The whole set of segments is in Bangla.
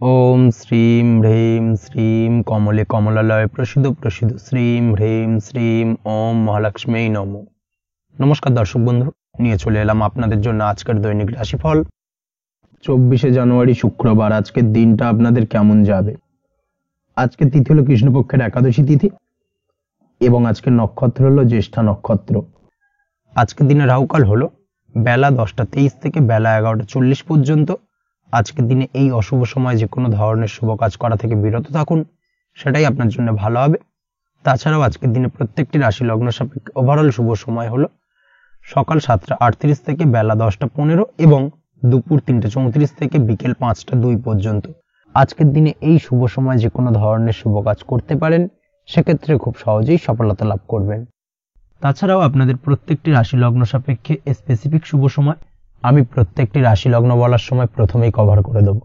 ओम श्रीम ह्रीम श्रीम कमले कमलालय प्रसिद्ध प्रसिद्ध श्रीम ह्रीम श्रीम ओम महालक्ष्मी नमो। नमस्कार दर्शक बंधु, নিয়ে চলে এলাম আপনাদের জন্য আজকের দৈনিক রাশিফল 24 জানুয়ারি শুক্রবার। আজকের দিনটা আপনাদের কেমন যাবে? আজকের তিথি হলো কৃষ্ণপক্ষের একাদশী তিথি এবং আজকের নক্ষত্র হলো জ্যেষ্ঠা নক্ষত্র। আজকের দিনে রাহুকাল হলো বেলা 10টা 23 থেকে বেলা 11টা 40 পর্যন্ত। আজকের দিনে এই অশুভ সময় যে কোনো ধরনের শুভ কাজ করা থেকে বিরত থাকুন, সেটাই আপনার জন্য ভালো হবে। তাছাড়াও আজকের দিনে প্রত্যেকটি রাশি লগ্ন সাপেক্ষে ওভারঅল শুভ সময় হলো সকাল 7টা 38 থেকে বেলা 10টা 15 এবং দুপুর 3টা 34 থেকে বিকেল 5টা 2 পর্যন্ত। আজকের দিনে এই শুভ সময় যে কোনো ধরনের শুভ কাজ করতে পারেন, সেক্ষেত্রে খুব সহজেই সফলতা লাভ করবেন। তাছাড়াও আপনাদের প্রত্যেকটি রাশি লগ্ন সাপেক্ষে স্পেসিফিক শুভ সময় আমি প্রত্যেকটি রাশি লগ্ন বলার সময় প্রথমেই কভার করে দেব।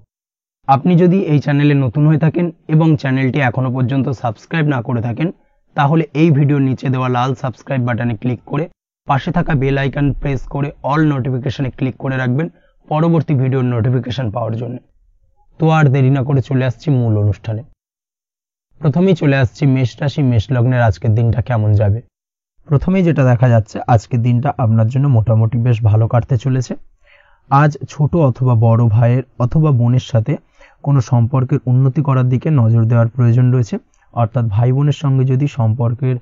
আপনি যদি এই চ্যানেলে নতুন হয়ে থাকেন এবং চ্যানেলটি এখনো পর্যন্ত সাবস্ক্রাইব না করে থাকেন, তাহলে এই ভিডিওর নিচে দেওয়া লাল সাবস্ক্রাইব বাটনে ক্লিক করে পাশে থাকা বেল আইকন প্রেস করে অল নোটিফিকেশনে ক্লিক করে রাখবেন পরবর্তী ভিডিওর নোটিফিকেশন পাওয়ার জন্য। তো আর দেরি না করে চলে আসছি মূল অনুষ্ঠানে। প্রথমেই চলে আসছি মেষ রাশি মেষ লগ্নের আজকের দিনটা কেমন যাবে। প্রথমেই যেটা দেখা যাচ্ছে, আজকের দিনটা আপনার জন্য মোটামুটি বেশ ভালো কাটতে চলেছে। আজ ছোট অথবা বড় ভাইয়ের অথবা বোনের সাথে কোনো সম্পর্কের উন্নতি করার দিকে নজর দেওয়ার প্রয়োজন রয়েছে। অর্থাৎ ভাই বোনের সঙ্গে যদি সম্পর্কের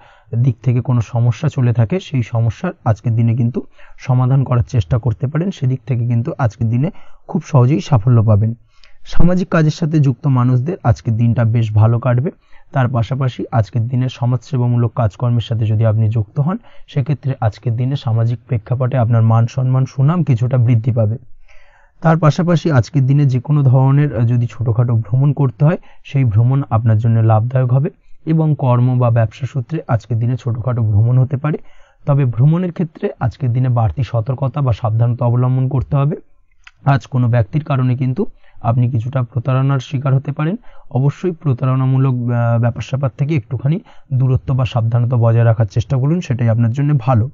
দিক থেকে কোনো সমস্যা চলে থাকে, সেই সমস্যার আজকের দিনে কিন্তু সমাধান করার চেষ্টা করতে পারেন। সেদিক থেকে কিন্তু আজকের দিনে খুব সহজেই সাফল্য পাবেন। সামাজিক কাজের সাথে যুক্ত মানুষদের আজকের দিনটা বেশ ভালো কাটবে। তার পাশাপাশি আজকের দিনে সমাজসেবামূলক কাজকর্মের সাথে যদি আপনি যুক্ত হন, সেক্ষেত্রে আজকের দিনে সামাজিক প্রেক্ষাপটে আপনার মান সম্মান সুনাম কিছুটা বৃদ্ধি পাবে। তার পাশাপাশি আজকের দিনে যে কোনো ধরনের যদি ছোটোখাটো ভ্রমণ করতে হয়, সেই ভ্রমণ আপনার জন্য লাভদায়ক হবে এবং কর্ম বা ব্যবসা সূত্রে আজকের দিনে ছোটোখাটো ভ্রমণ হতে পারে। তবে ভ্রমণের ক্ষেত্রে আজকের দিনে বাড়তি সতর্কতা বা সাবধানতা অবলম্বন করতে হবে। আজ কোনো ব্যক্তির কারণে কিন্তু আপনি কিছুটা প্রতারণার শিকার হতে পারেন। অবশ্যই প্রতারণামূলক ব্যাপার স্যাপার থেকে একটুখানি দূরত্ব বা সাবধানতা বজায় রাখার চেষ্টা করুন, সেটাই আপনার জন্য ভালো।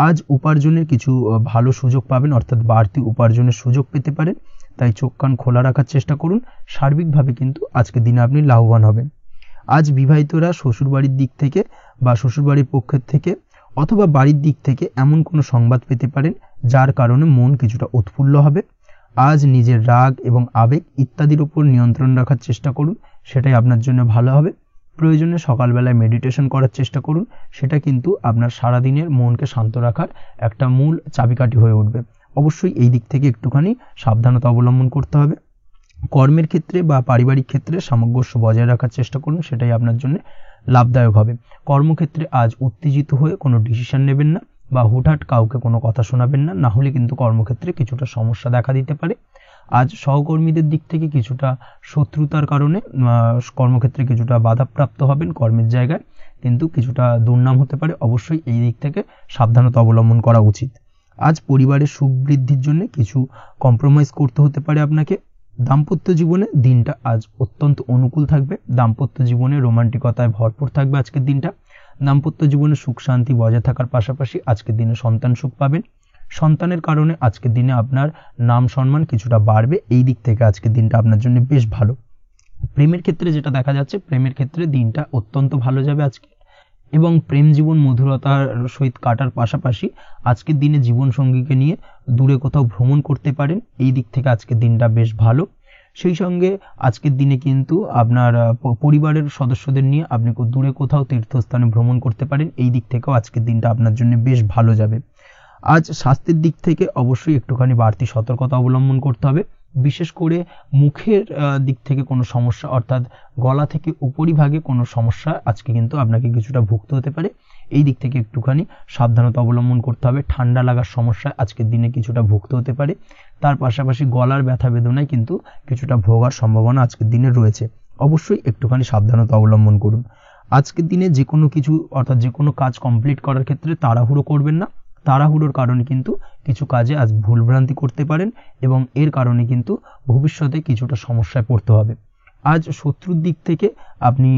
আজ উপার্জনের কিছু ভালো সুযোগ পাবেন, অর্থাৎ বাড়তি উপার্জনের সুযোগ পেতে পারেন। তাই চোখ কান খোলা রাখার চেষ্টা করুন। সার্বিকভাবে কিন্তু আজকের দিনে আপনি লাভবান হবেন। আজ বিবাহিতরা শ্বশুরবাড়ির দিক থেকে বা শ্বশুরবাড়ির পক্ষের থেকে অথবা বাড়ির দিক থেকে এমন কোনো সংবাদ পেতে পারেন, যার কারণে মন কিছুটা উৎফুল্ল হবে। আজ নিজের রাগ এবং আবেগ ইত্যাদির উপর নিয়ন্ত্রণ রাখার চেষ্টা করুন, সেটাই আপনার জন্য ভালো হবে। প্রয়োজনে সকালবেলায় মেডিটেশন করার চেষ্টা করুন, সেটা কিন্তু আপনার সারাদিনের মনকে শান্ত রাখার একটা মূল চাবিকাঠি হয়ে উঠবে। অবশ্যই এই দিক থেকে একটুখানি সাবধানতা অবলম্বন করতে হবে। কর্মের ক্ষেত্রে বা পারিবারিক ক্ষেত্রে সামঞ্জস্য বজায় রাখার চেষ্টা করুন, সেটাই আপনার জন্য লাভদায়ক হবে। কর্মক্ষেত্রে আজ উত্তেজিত হয়ে কোনো ডিসিশন নেবেন না বা হুটহাট কাউকে কোনো কথা শোনাবেন না, না হলে কিন্তু কর্মক্ষেত্রে কিছুটা সমস্যা দেখা দিতে পারে। আজ সহকর্মীদের দিক থেকে কিছুটা শত্রুতার কারণে কর্মক্ষেত্রে কিছুটা বাধাপ্রাপ্ত হবেন, কর্মের জায়গায় কিন্তু কিছুটা দুর্নাম হতে পারে। অবশ্যই এই দিক থেকে সাবধানতা অবলম্বন করা উচিত। আজ পরিবারের সুখ বৃদ্ধির জন্য কিছু কম্প্রোমাইজ করতে হতে পারে আপনাকে। দাম্পত্য জীবনে দিনটা আজ অত্যন্ত অনুকূল থাকবে। দাম্পত্য জীবনে রোমান্টিকতায় ভরপুর থাকবে আজকের দিনটা। দাম্পত্য জীবনে সুখ শান্তি বজায় থাকার পাশাপাশি আজকের দিনে সন্তান সুখ পাবেন। সন্তানের কারণে আজকের দিনে আপনার নাম সম্মান কিছুটা বাড়বে। এই দিক থেকে আজকের দিনটা আপনার জন্য বেশ ভালো। প্রেমের ক্ষেত্রে যেটা দেখা যাচ্ছে, প্রেমের ক্ষেত্রে দিনটা অত্যন্ত ভালো যাবে আজকে এবং প্রেম জীবন মধুরতার সহিত কাটার পাশাপাশি আজকের দিনে জীবন সঙ্গীকে নিয়ে দূরে কোথাও ভ্রমণ করতে পারেন। এই দিক থেকে আজকের দিনটা বেশ ভালো। সেই সঙ্গে আজকের দিনে কিন্তু আপনার পরিবারের সদস্যদের নিয়ে আপনি দূরে কোথাও তীর্থস্থানে ভ্রমণ করতে পারেন। এই দিক থেকেও আজকের দিনটা আপনার জন্য বেশ ভালো যাবে। আজ স্বাস্থ্যের দিক থেকে অবশ্যই একটুখানি বাড়তি সতর্কতা অবলম্বন করতে হবে। বিশেষ করে মুখের দিক থেকে কোনো সমস্যা, অর্থাৎ গলা থেকে উপরিভাগে কোনো সমস্যা আজকে কিন্তু আপনাকে কিছুটা ভুগতে হতে পারে। এই দিক থেকে একটুখানি সাবধানতা অবলম্বন করতে হবে। ঠান্ডা লাগার সমস্যা আজকের দিনে কিছুটা ভুগতে হতে পারে। তার পাশাপাশি গলার ব্যথা বেদনায় কিন্তু কিছুটা ভোগার সম্ভাবনা আজকের দিনে রয়েছে। অবশ্যই একটুখানি সাবধানতা অবলম্বন করুন। আজকের দিনে যে কোনো কিছু অর্থাৎ যে কোনো কাজ কমপ্লিট করার ক্ষেত্রে তাড়াহুড়ো করবেন না। তাড়াহুড়োর কারণে কিন্তু কিছু কাজে আজ ভুলভ্রান্তি করতে পারেন এবং এর কারণে কিন্তু ভবিষ্যতে কিছুটা সমস্যায় পড়তে হবে। আজ শত্রুর দিক থেকে আপনি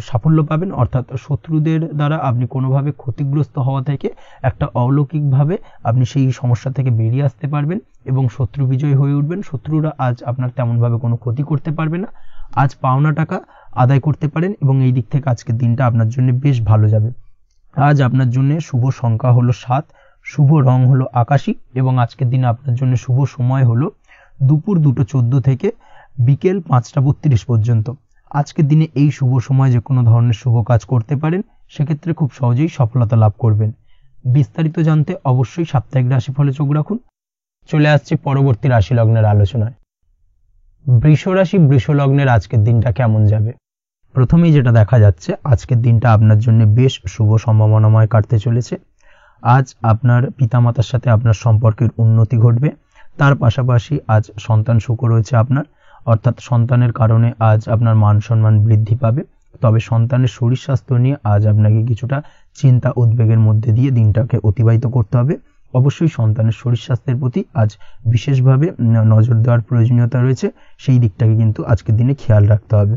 সাফল্য পাবেন, অর্থাৎ শত্রুদের দ্বারা আপনি কোনোভাবে ক্ষতিগ্রস্ত হওয়া থেকে একটা অলৌকিকভাবে আপনি সেই সমস্যা থেকে বেরিয়ে আসতে পারবেন এবং শত্রু বিজয়ী হয়ে উঠবেন। শত্রুরা আজ আপনার তেমনভাবে কোনো ক্ষতি করতে পারবে না। আজ পাওনা টাকা আদায় করতে পারেন এবং এই দিক থেকে আজকের দিনটা আপনার জন্য বেশ ভালো যাবে। আজ আপনার জন্য শুভ সংখ্যা হলো 7, শুভ রং হলো আকাশী এবং আজকের দিনে আপনার জন্য শুভ সময় হলো দুপুর 2:14 থেকে বিকেল 5:32 পর্যন্ত। আজকের দিনে এই শুভ সময় যে কোনো ধরনের শুভ কাজ করতে পারেন, সেক্ষেত্রে খুব সহজেই সফলতা লাভ করবেন। বিস্তারিত জানতে অবশ্যই সাপ্তাহিক রাশিফলে চোখ রাখুন। চলে আসছে পরবর্তী রাশি লগ্নের আলোচনায়। বৃষ রাশি, বৃষ লগ্নের আজকের দিনটা কেমন যাবে? প্রথমেই যেটা দেখা যাচ্ছে, আজকের দিনটা আপনার জন্য বেশ শুভ সম্ভাবনাময় কাটতে চলেছে। আজ আপনার পিতামাতার সাথে আপনার সম্পর্কের উন্নতি ঘটবে। তার পাশাপাশি আজ সন্তান সুখ রয়েছে আপনার, অর্থাৎ সন্তানের কারণে আজ আপনার মান সম্মান বৃদ্ধি পাবে। তবে সন্তানের শরীর স্বাস্থ্য নিয়ে আজ আপনাকে কিছুটা চিন্তা উদ্বেগের মধ্যে দিয়ে দিনটাকে অতিবাহিত করতে হবে। অবশ্যই সন্তানের শরীর স্বাস্থ্যের প্রতি আজ বিশেষভাবে নজর দেওয়ার প্রয়োজনীয়তা রয়েছে, সেই দিকটাকে কিন্তু আজকের দিনে খেয়াল রাখতে হবে।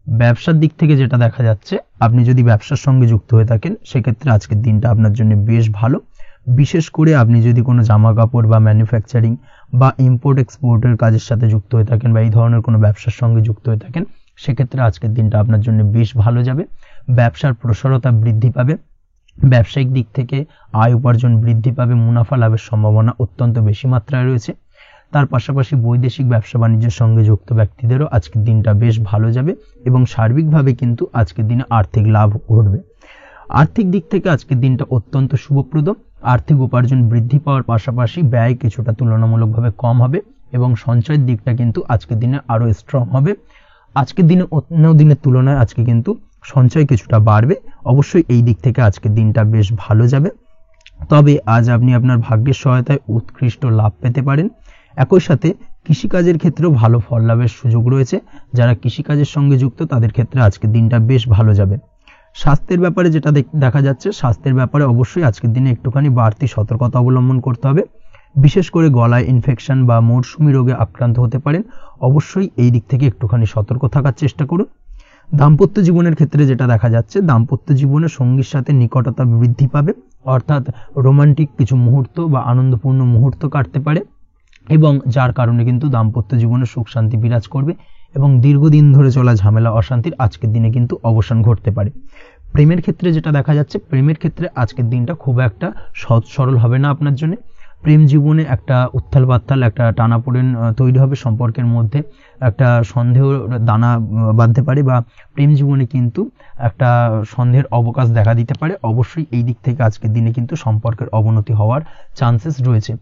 ব্যবসার দিক থেকে যেটা দেখা যাচ্ছে, আপনি যদি ব্যবসার সঙ্গে যুক্ত হয়ে থাকেন, সেক্ষেত্রে আজকের দিনটা আপনার জন্য বেশ ভালো। বিশেষ করে আপনি যদি কোনো জামা কাপড় বা ম্যানুফ্যাকচারিং বা ইম্পোর্ট এক্সপোর্টের কাজের সাথে যুক্ত হয়ে থাকেন বা এই ধরনের কোনো ব্যবসার সঙ্গে যুক্ত হয়ে থাকেন, সেক্ষেত্রে আজকের দিনটা আপনার জন্য বেশ ভালো যাবে। ব্যবসার প্রসারতা বৃদ্ধি পাবে, ব্যবসায়িক দিক থেকে আয় উপার্জন বৃদ্ধি পাবে, মুনাফা লাভের সম্ভাবনা অত্যন্ত বেশি মাত্রায় রয়েছে। তার পাশাপাশি বৈদেশিক ব্যবসা বাণিজ্যের সঙ্গে যুক্ত ব্যক্তিদেরও আজকের দিনটা বেশ ভালো যাবে এবং সার্বিকভাবে কিন্তু আজকের দিনে আর্থিক লাভ ঘটবে। আর্থিক দিক থেকে আজকের দিনটা অত্যন্ত শুভপ্রদ। আর্থিক উপার্জন বৃদ্ধি পাওয়ার পাশাপাশি ব্যয় কিছুটা তুলনামূলকভাবে কম হবে এবং সঞ্চয়ের দিকটা কিন্তু আজকের দিনে আরো স্ট্রং হবে। আজকের দিনে অন্য দিনের তুলনায় আজকে কিন্তু সঞ্চয় কিছুটা বাড়বে। অবশ্যই এই দিক থেকে আজকের দিনটা বেশ ভালো যাবে। তবে আজ আপনি আপনার ভাগ্যের সহায়তায় উৎকৃষ্ট লাভ পেতে পারেন। একই সাথে কৃষিকাজের ক্ষেত্রেও ভালো ফল লাভের সুযোগ রয়েছে। যারা কৃষিকাজের সঙ্গে যুক্ত তাদের ক্ষেত্রে আজকের দিনটা বেশ ভালো যাবে। স্বাস্থ্যের ব্যাপারে যেটা দেখা যাচ্ছে, স্বাস্থ্যের ব্যাপারে অবশ্যই আজকের দিনে একটুখানি বাড়তি সতর্কতা অবলম্বন করতে হবে। বিশেষ করে গলায় ইনফেকশন বা মৌসুমী রোগে আক্রান্ত হতে পারেন। অবশ্যই এই দিক থেকে একটুখানি সতর্ক থাকার চেষ্টা করুন। দাম্পত্য জীবনের ক্ষেত্রে যেটা দেখা যাচ্ছে, দাম্পত্য জীবনে সঙ্গীর সাথে নিকটতা বৃদ্ধি পাবে, অর্থাৎ রোমান্টিক কিছু মুহূর্ত বা আনন্দপূর্ণ মুহূর্ত কাটতে পারে এবং যার কারণে কিন্তু দাম্পত্য জীবনে সুখ শান্তি বিরাজ করবে এবং দীর্ঘদিন ধরে চলা ঝামেলা অশান্তির আজকের দিনে কিন্তু অবসান ঘটতে পারে। প্রেমের ক্ষেত্রে যেটা দেখা যাচ্ছে, প্রেমের ক্ষেত্রে আজকের দিনটা খুব একটা সহজ সরল হবে না আপনার জন্য। প্রেম জীবনে একটা উত্থাল পাত্তাল, একটা টানাপোড়েন তৈরি হবে, সম্পর্কের মধ্যে একটা সন্দেহ দানা বাঁধতে পারে বা প্রেম জীবনে কিন্তু একটা সন্দেহের অবকাশ দেখা দিতে পারে। অবশ্যই এই দিক থেকে আজকের দিনে কিন্তু সম্পর্কের অবনতি হওয়ার চান্সেস রয়েছে।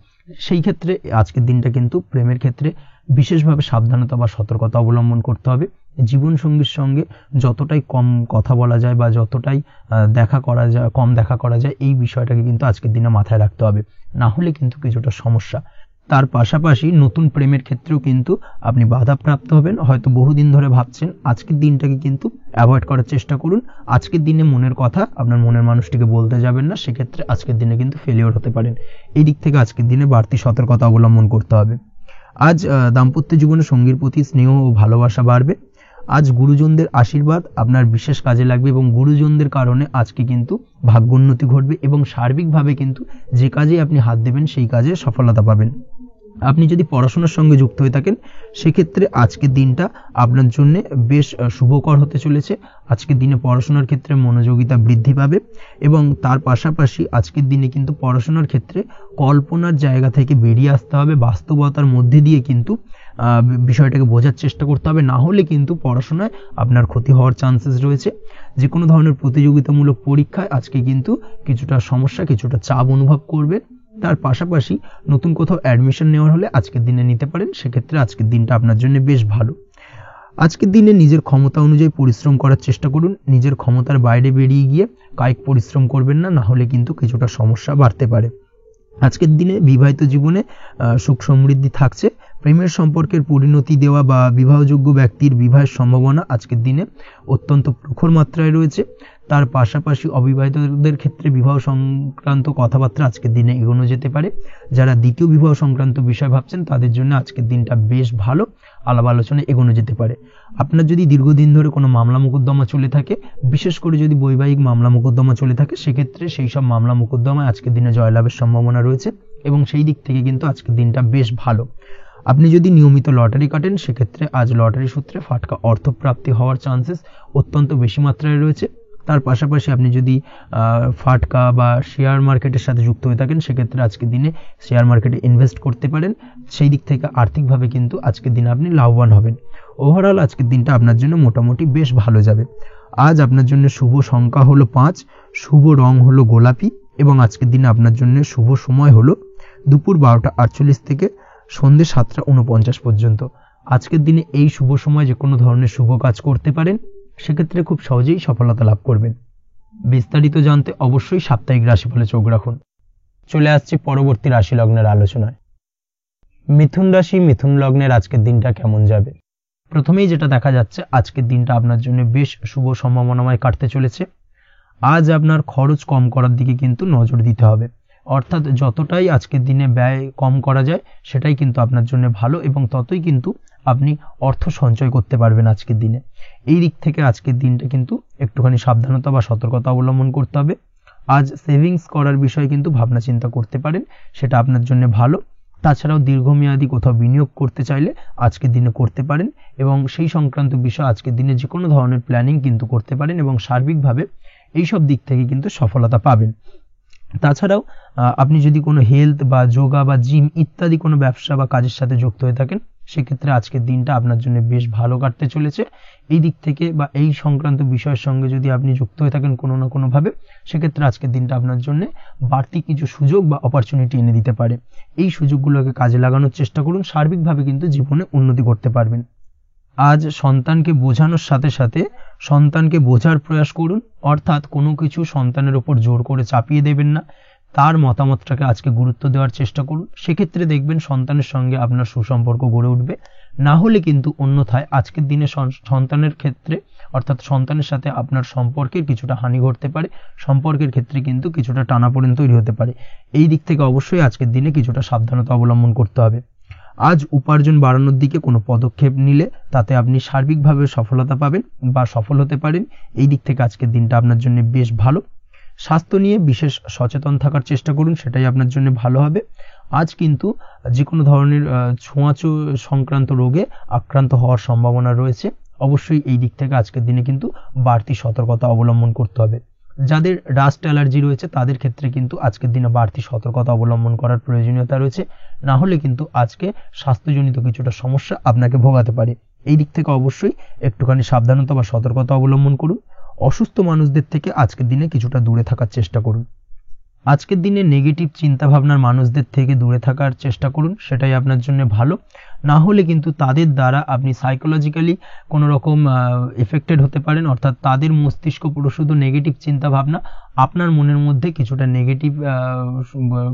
সেই ক্ষেত্রে আজকের দিনটা কিন্তু প্রেমের ক্ষেত্রে বিশেষভাবে সাবধানতা বা সতর্কতা অবলম্বন করতে হবে। জীবনসঙ্গীর সঙ্গে যতটাই কম কথা বলা যায় বা যতটাই কম দেখা করা যায়, এই বিষয়টাকে কিন্তু আজকের দিনে মাথায় রাখতে হবে, না হলে কিন্তু কিছুটা সমস্যা। তার পাশাপাশি নতুন প্রেমের ক্ষেত্রেও কিন্তু আপনি বাধাপ্রাপ্ত হবেন। হয়তো বহুদিন ধরে ভাবছেন, আজকের দিনটাকে কিন্তু অ্যাভয়েড করার চেষ্টা করুন। আজকের দিনে মনের কথা আপনার মনের মানুষটিকে বলতে যাবেন না, সেক্ষেত্রে আজকের দিনে কিন্তু ফেলিওর হতে পারেন। এই দিক থেকে আজকের দিনে বাড়তি সতর্কতা অবলম্বন করতে হবে। আজ দাম্পত্য জীবনে সঙ্গীর প্রতি স্নেহ ও ভালোবাসা বাড়বে। আজ গুরুজনদের আশীর্বাদ আপনার বিশেষ কাজে লাগবে এবং গুরুজনদের কারণে আজকে কিন্তু ভাগ্যোন্নতি ঘটবে এবং সার্বিকভাবে কিন্তু যে কাজে আপনি হাত দেবেন সেই কাজে সফলতা পাবেন। আপনি যদি পড়াশোনার সঙ্গে যুক্ত হয়ে থাকেন, সেক্ষেত্রে আজকের দিনটা আপনার জন্য বেশ শুভকর হতে চলেছে। আজকের দিনে পড়াশোনার ক্ষেত্রে মনোযোগিতা বৃদ্ধি পাবে এবং তার পাশাপাশি আজকের দিনে কিন্তু পড়াশোনার ক্ষেত্রে কল্পনার জায়গা থেকে বেরিয়ে আসতে হবে, বাস্তবতার মধ্যে দিয়ে কিন্তু বিষয়টাকে বোঝার চেষ্টা করতে হবে, না হলে কিন্তু পড়াশোনায় আপনার ক্ষতি হওয়ার চান্সেস রয়েছে। যে কোনো ধরনের প্রতিযোগিতামূলক পরীক্ষায় আজকে কিন্তু কিছুটা সমস্যা, কিছুটা চাপ অনুভব করবে। তার পাশাপাশি নতুন কোথাও অ্যাডমিশন নেওয়ার হলে আজকের দিনে নিতে পারেন, সেক্ষেত্রে আজকের দিনটা আপনার জন্য বেশ ভালো। আজকের দিনে নিজের ক্ষমতা অনুযায়ী পরিশ্রম করার চেষ্টা করুন। নিজের ক্ষমতার বাইরে বেরিয়ে গিয়ে কায়িক পরিশ্রম করবেন না, না হলে কিন্তু কিছুটা সমস্যা বাড়তে পারে। আজকের দিনে বিবাহিত জীবনে সুখ সমৃদ্ধি থাকছে। প্রেমের সম্পর্কের পরিণতি দেওয়া বা বিবাহযোগ্য ব্যক্তির বিবাহের সম্ভাবনা আজকের দিনে অত্যন্ত প্রখর মাত্রায় রয়েছে। তার পাশাপাশি অবিবাহিতদের ক্ষেত্রে বিবাহ সংক্রান্ত কথাবার্তা আজকের দিনে এগোনো যেতে পারে। যারা দ্বিতীয় বিবাহ সংক্রান্ত বিষয় ভাবছেন তাদের জন্য আজকের দিনটা বেশ ভালো, আলাপ আলোচনায় এগোনো যেতে পারে। আপনার যদি দীর্ঘদিন ধরে কোনো মামলা মোকদ্দমা চলে থাকে, বিশেষ করে যদি বৈবাহিক মামলা মোকদ্দমা চলে থাকে, সেক্ষেত্রে সেই সব মামলা মোকদ্দমায় আজকের দিনে জয়লাভের সম্ভাবনা রয়েছে এবং সেই দিক থেকে কিন্তু আজকের দিনটা বেশ ভালো। আপনি যদি নিয়মিত লটারি কাটেন সেক্ষেত্রে আজ লটারি সূত্রে ফাটকা অর্থপ্রাপ্তি হওয়ার চান্সেস অত্যন্ত বেশি মাত্রায় রয়েছে। তার পাশাপাশি আপনি যদি ফাটকা বা শেয়ার মার্কেটের সাথে যুক্ত হয়ে থাকেন সেক্ষেত্রে আজকের দিনে শেয়ার মার্কেটে ইনভেস্ট করতে পারেন, সেই দিক থেকে আর্থিকভাবে কিন্তু আজকের দিনে আপনি লাভবান হবেন। ওভারঅল আজকের দিনটা আপনার জন্য মোটামুটি বেশ ভালো যাবে। আজ আপনার জন্য শুভ সংখ্যা হলো 5, শুভ রং হলো গোলাপি এবং আজকের দিনে আপনার জন্য শুভ সময় হলো দুপুর 12:48 থেকে সন্ধ্যে 7:49 পর্যন্ত। আজকের দিনে এই শুভ সময় যে কোনো ধরনের শুভ কাজ করতে পারেন, সেক্ষেত্রে খুব সহজেই সফলতা লাভ করবেন। বিস্তারিত জানতে অবশ্যই সাপ্তাহিক রাশিফলে চোখ রাখুন। চলে আসছি পরবর্তী রাশি লগ্নের আলোচনায়। মিথুন রাশি, মিথুন লগ্নের আজকের দিনটা কেমন যাবে? প্রথমেই যেটা দেখা যাচ্ছে আজকের দিনটা আপনার জন্য বেশ শুভ সম্ভাবনাময় কাটতে চলেছে। আজ আপনার খরচ কম করার দিকে কিন্তু নজর দিতে হবে, অর্থাৎ যতটাই আজকের দিনে ব্যয় কম করা যায় সেটাই কিন্তু আপনার জন্য ভালো এবং ততই কিন্তু আপনি অর্থ সঞ্চয় করতে পারবেন আজকের দিনে। এই দিক থেকে আজকের দিনটা কিন্তু একটুখানি সাবধানতা বা সতর্কতা অবলম্বন করতে হবে। আজ সেভিংস করার বিষয়ে কিন্তু ভাবনা চিন্তা করতে পারেন, সেটা আপনার জন্য ভালো। তাছাড়াও দীর্ঘমেয়াদী কোথাও বিনিয়োগ করতে চাইলে আজকের দিনে করতে পারেন এবং সেই সংক্রান্ত বিষয় আজকের দিনে যে কোনো ধরনের প্ল্যানিং কিন্তু করতে পারেন এবং সার্বিকভাবে এইসব দিক থেকে কিন্তু সফলতা পাবেন। তাছাড়াও আপনি যদি কোনো হেলথ বা যোগা বা জিম ইত্যাদি কোনো ব্যবসা বা কাজের সাথে যুক্ত হয়ে থাকেন সেক্ষেত্রে আজকের দিনটা আপনার জন্য বেশ ভালো কাটতে চলেছে। এই দিক থেকে বা এই সংক্রান্ত বিষয়ের সঙ্গে যদি আপনি যুক্ত হয়ে থাকেন কোনো না কোনোভাবে, সেক্ষেত্রে আজকের দিনটা আপনার জন্য বাড়তি কিছু সুযোগ বা অপরচুনিটি এনে দিতে পারে। এই সুযোগগুলোকে কাজে লাগানোর চেষ্টা করুন, সার্বিকভাবে কিন্তু জীবনে উন্নতি করতে পারবেন। আজ সন্তানকে বোঝানোর সাথে সাথে সন্তানকে বোঝার প্রয়াস করুন, অর্থাৎ কোনো কিছু সন্তানের ওপর জোর করে চাপিয়ে দেবেন না, তার মতামতটাকে আজকে গুরুত্ব দেওয়ার চেষ্টা করুন। সেক্ষেত্রে দেখবেন সন্তানের সঙ্গে আপনার সুসম্পর্ক গড়ে উঠবে। না হলে কিন্তু অন্যথায় আজকের দিনে সন্তানের ক্ষেত্রে অর্থাৎ সন্তানের সাথে আপনার সম্পর্কের কিছুটা হানি ঘটতে পারে, সম্পর্কের ক্ষেত্রে কিন্তু কিছুটা টানাপোড়েন তৈরি হতে পারে। এই দিক থেকে অবশ্যই আজকের দিনে কিছুটা সাবধানতা অবলম্বন করতে হবে। আজ উপার্জন বাড়ানোর দিকে কোনো পদক্ষেপ নিলে তাতে আপনি সার্বিকভাবে সফলতা পাবেন বা সফল হতে পারেন। এই দিক থেকে আজকের দিনটা আপনার জন্য বেশ ভালো। স্বাস্থ্য নিয়ে বিশেষ সচেতন থাকার চেষ্টা করুন, সেটাই আপনার জন্য ভালো হবে। আজ কিন্তু যে কোনো ধরনের ছোঁয়াচে সংক্রান্ত রোগে আক্রান্ত হওয়ার সম্ভাবনা রয়েছে। অবশ্যই এই দিক থেকে আজকের দিনে কিন্তু বাড়তি সতর্কতা অবলম্বন করতে হবে। যাদের ডাস্ট অ্যালার্জি রয়েছে তাদের ক্ষেত্রে কিন্তু আজকের দিনে বাড়তি সতর্কতা অবলম্বন করার প্রয়োজনীয়তা রয়েছে, না হলে কিন্তু আজকে স্বাস্থ্যজনিত কিছুটা সমস্যা আপনাকে ভোগাতে পারে। এই দিক থেকে অবশ্যই একটুখানি সাবধানতা বা সতর্কতা অবলম্বন করুন। অসুস্থ মানুষদের থেকে আজকের দিনে কিছুটা দূরে থাকার চেষ্টা করুন। আজকের দিনে নেগেটিভ চিন্তাভাবনার মানুষদের থেকে দূরে থাকার চেষ্টা করুন, সেটাই আপনার জন্য ভালো। না হলে কিন্তু তাদের দ্বারা আপনি সাইকোলজিক্যালি কোনো রকম এফেক্টেড হতে পারেন, অর্থাৎ তাদের মস্তিষ্ক পুরো শুধু নেগেটিভ চিন্তাভাবনা আপনার মনের মধ্যে কিছুটা নেগেটিভ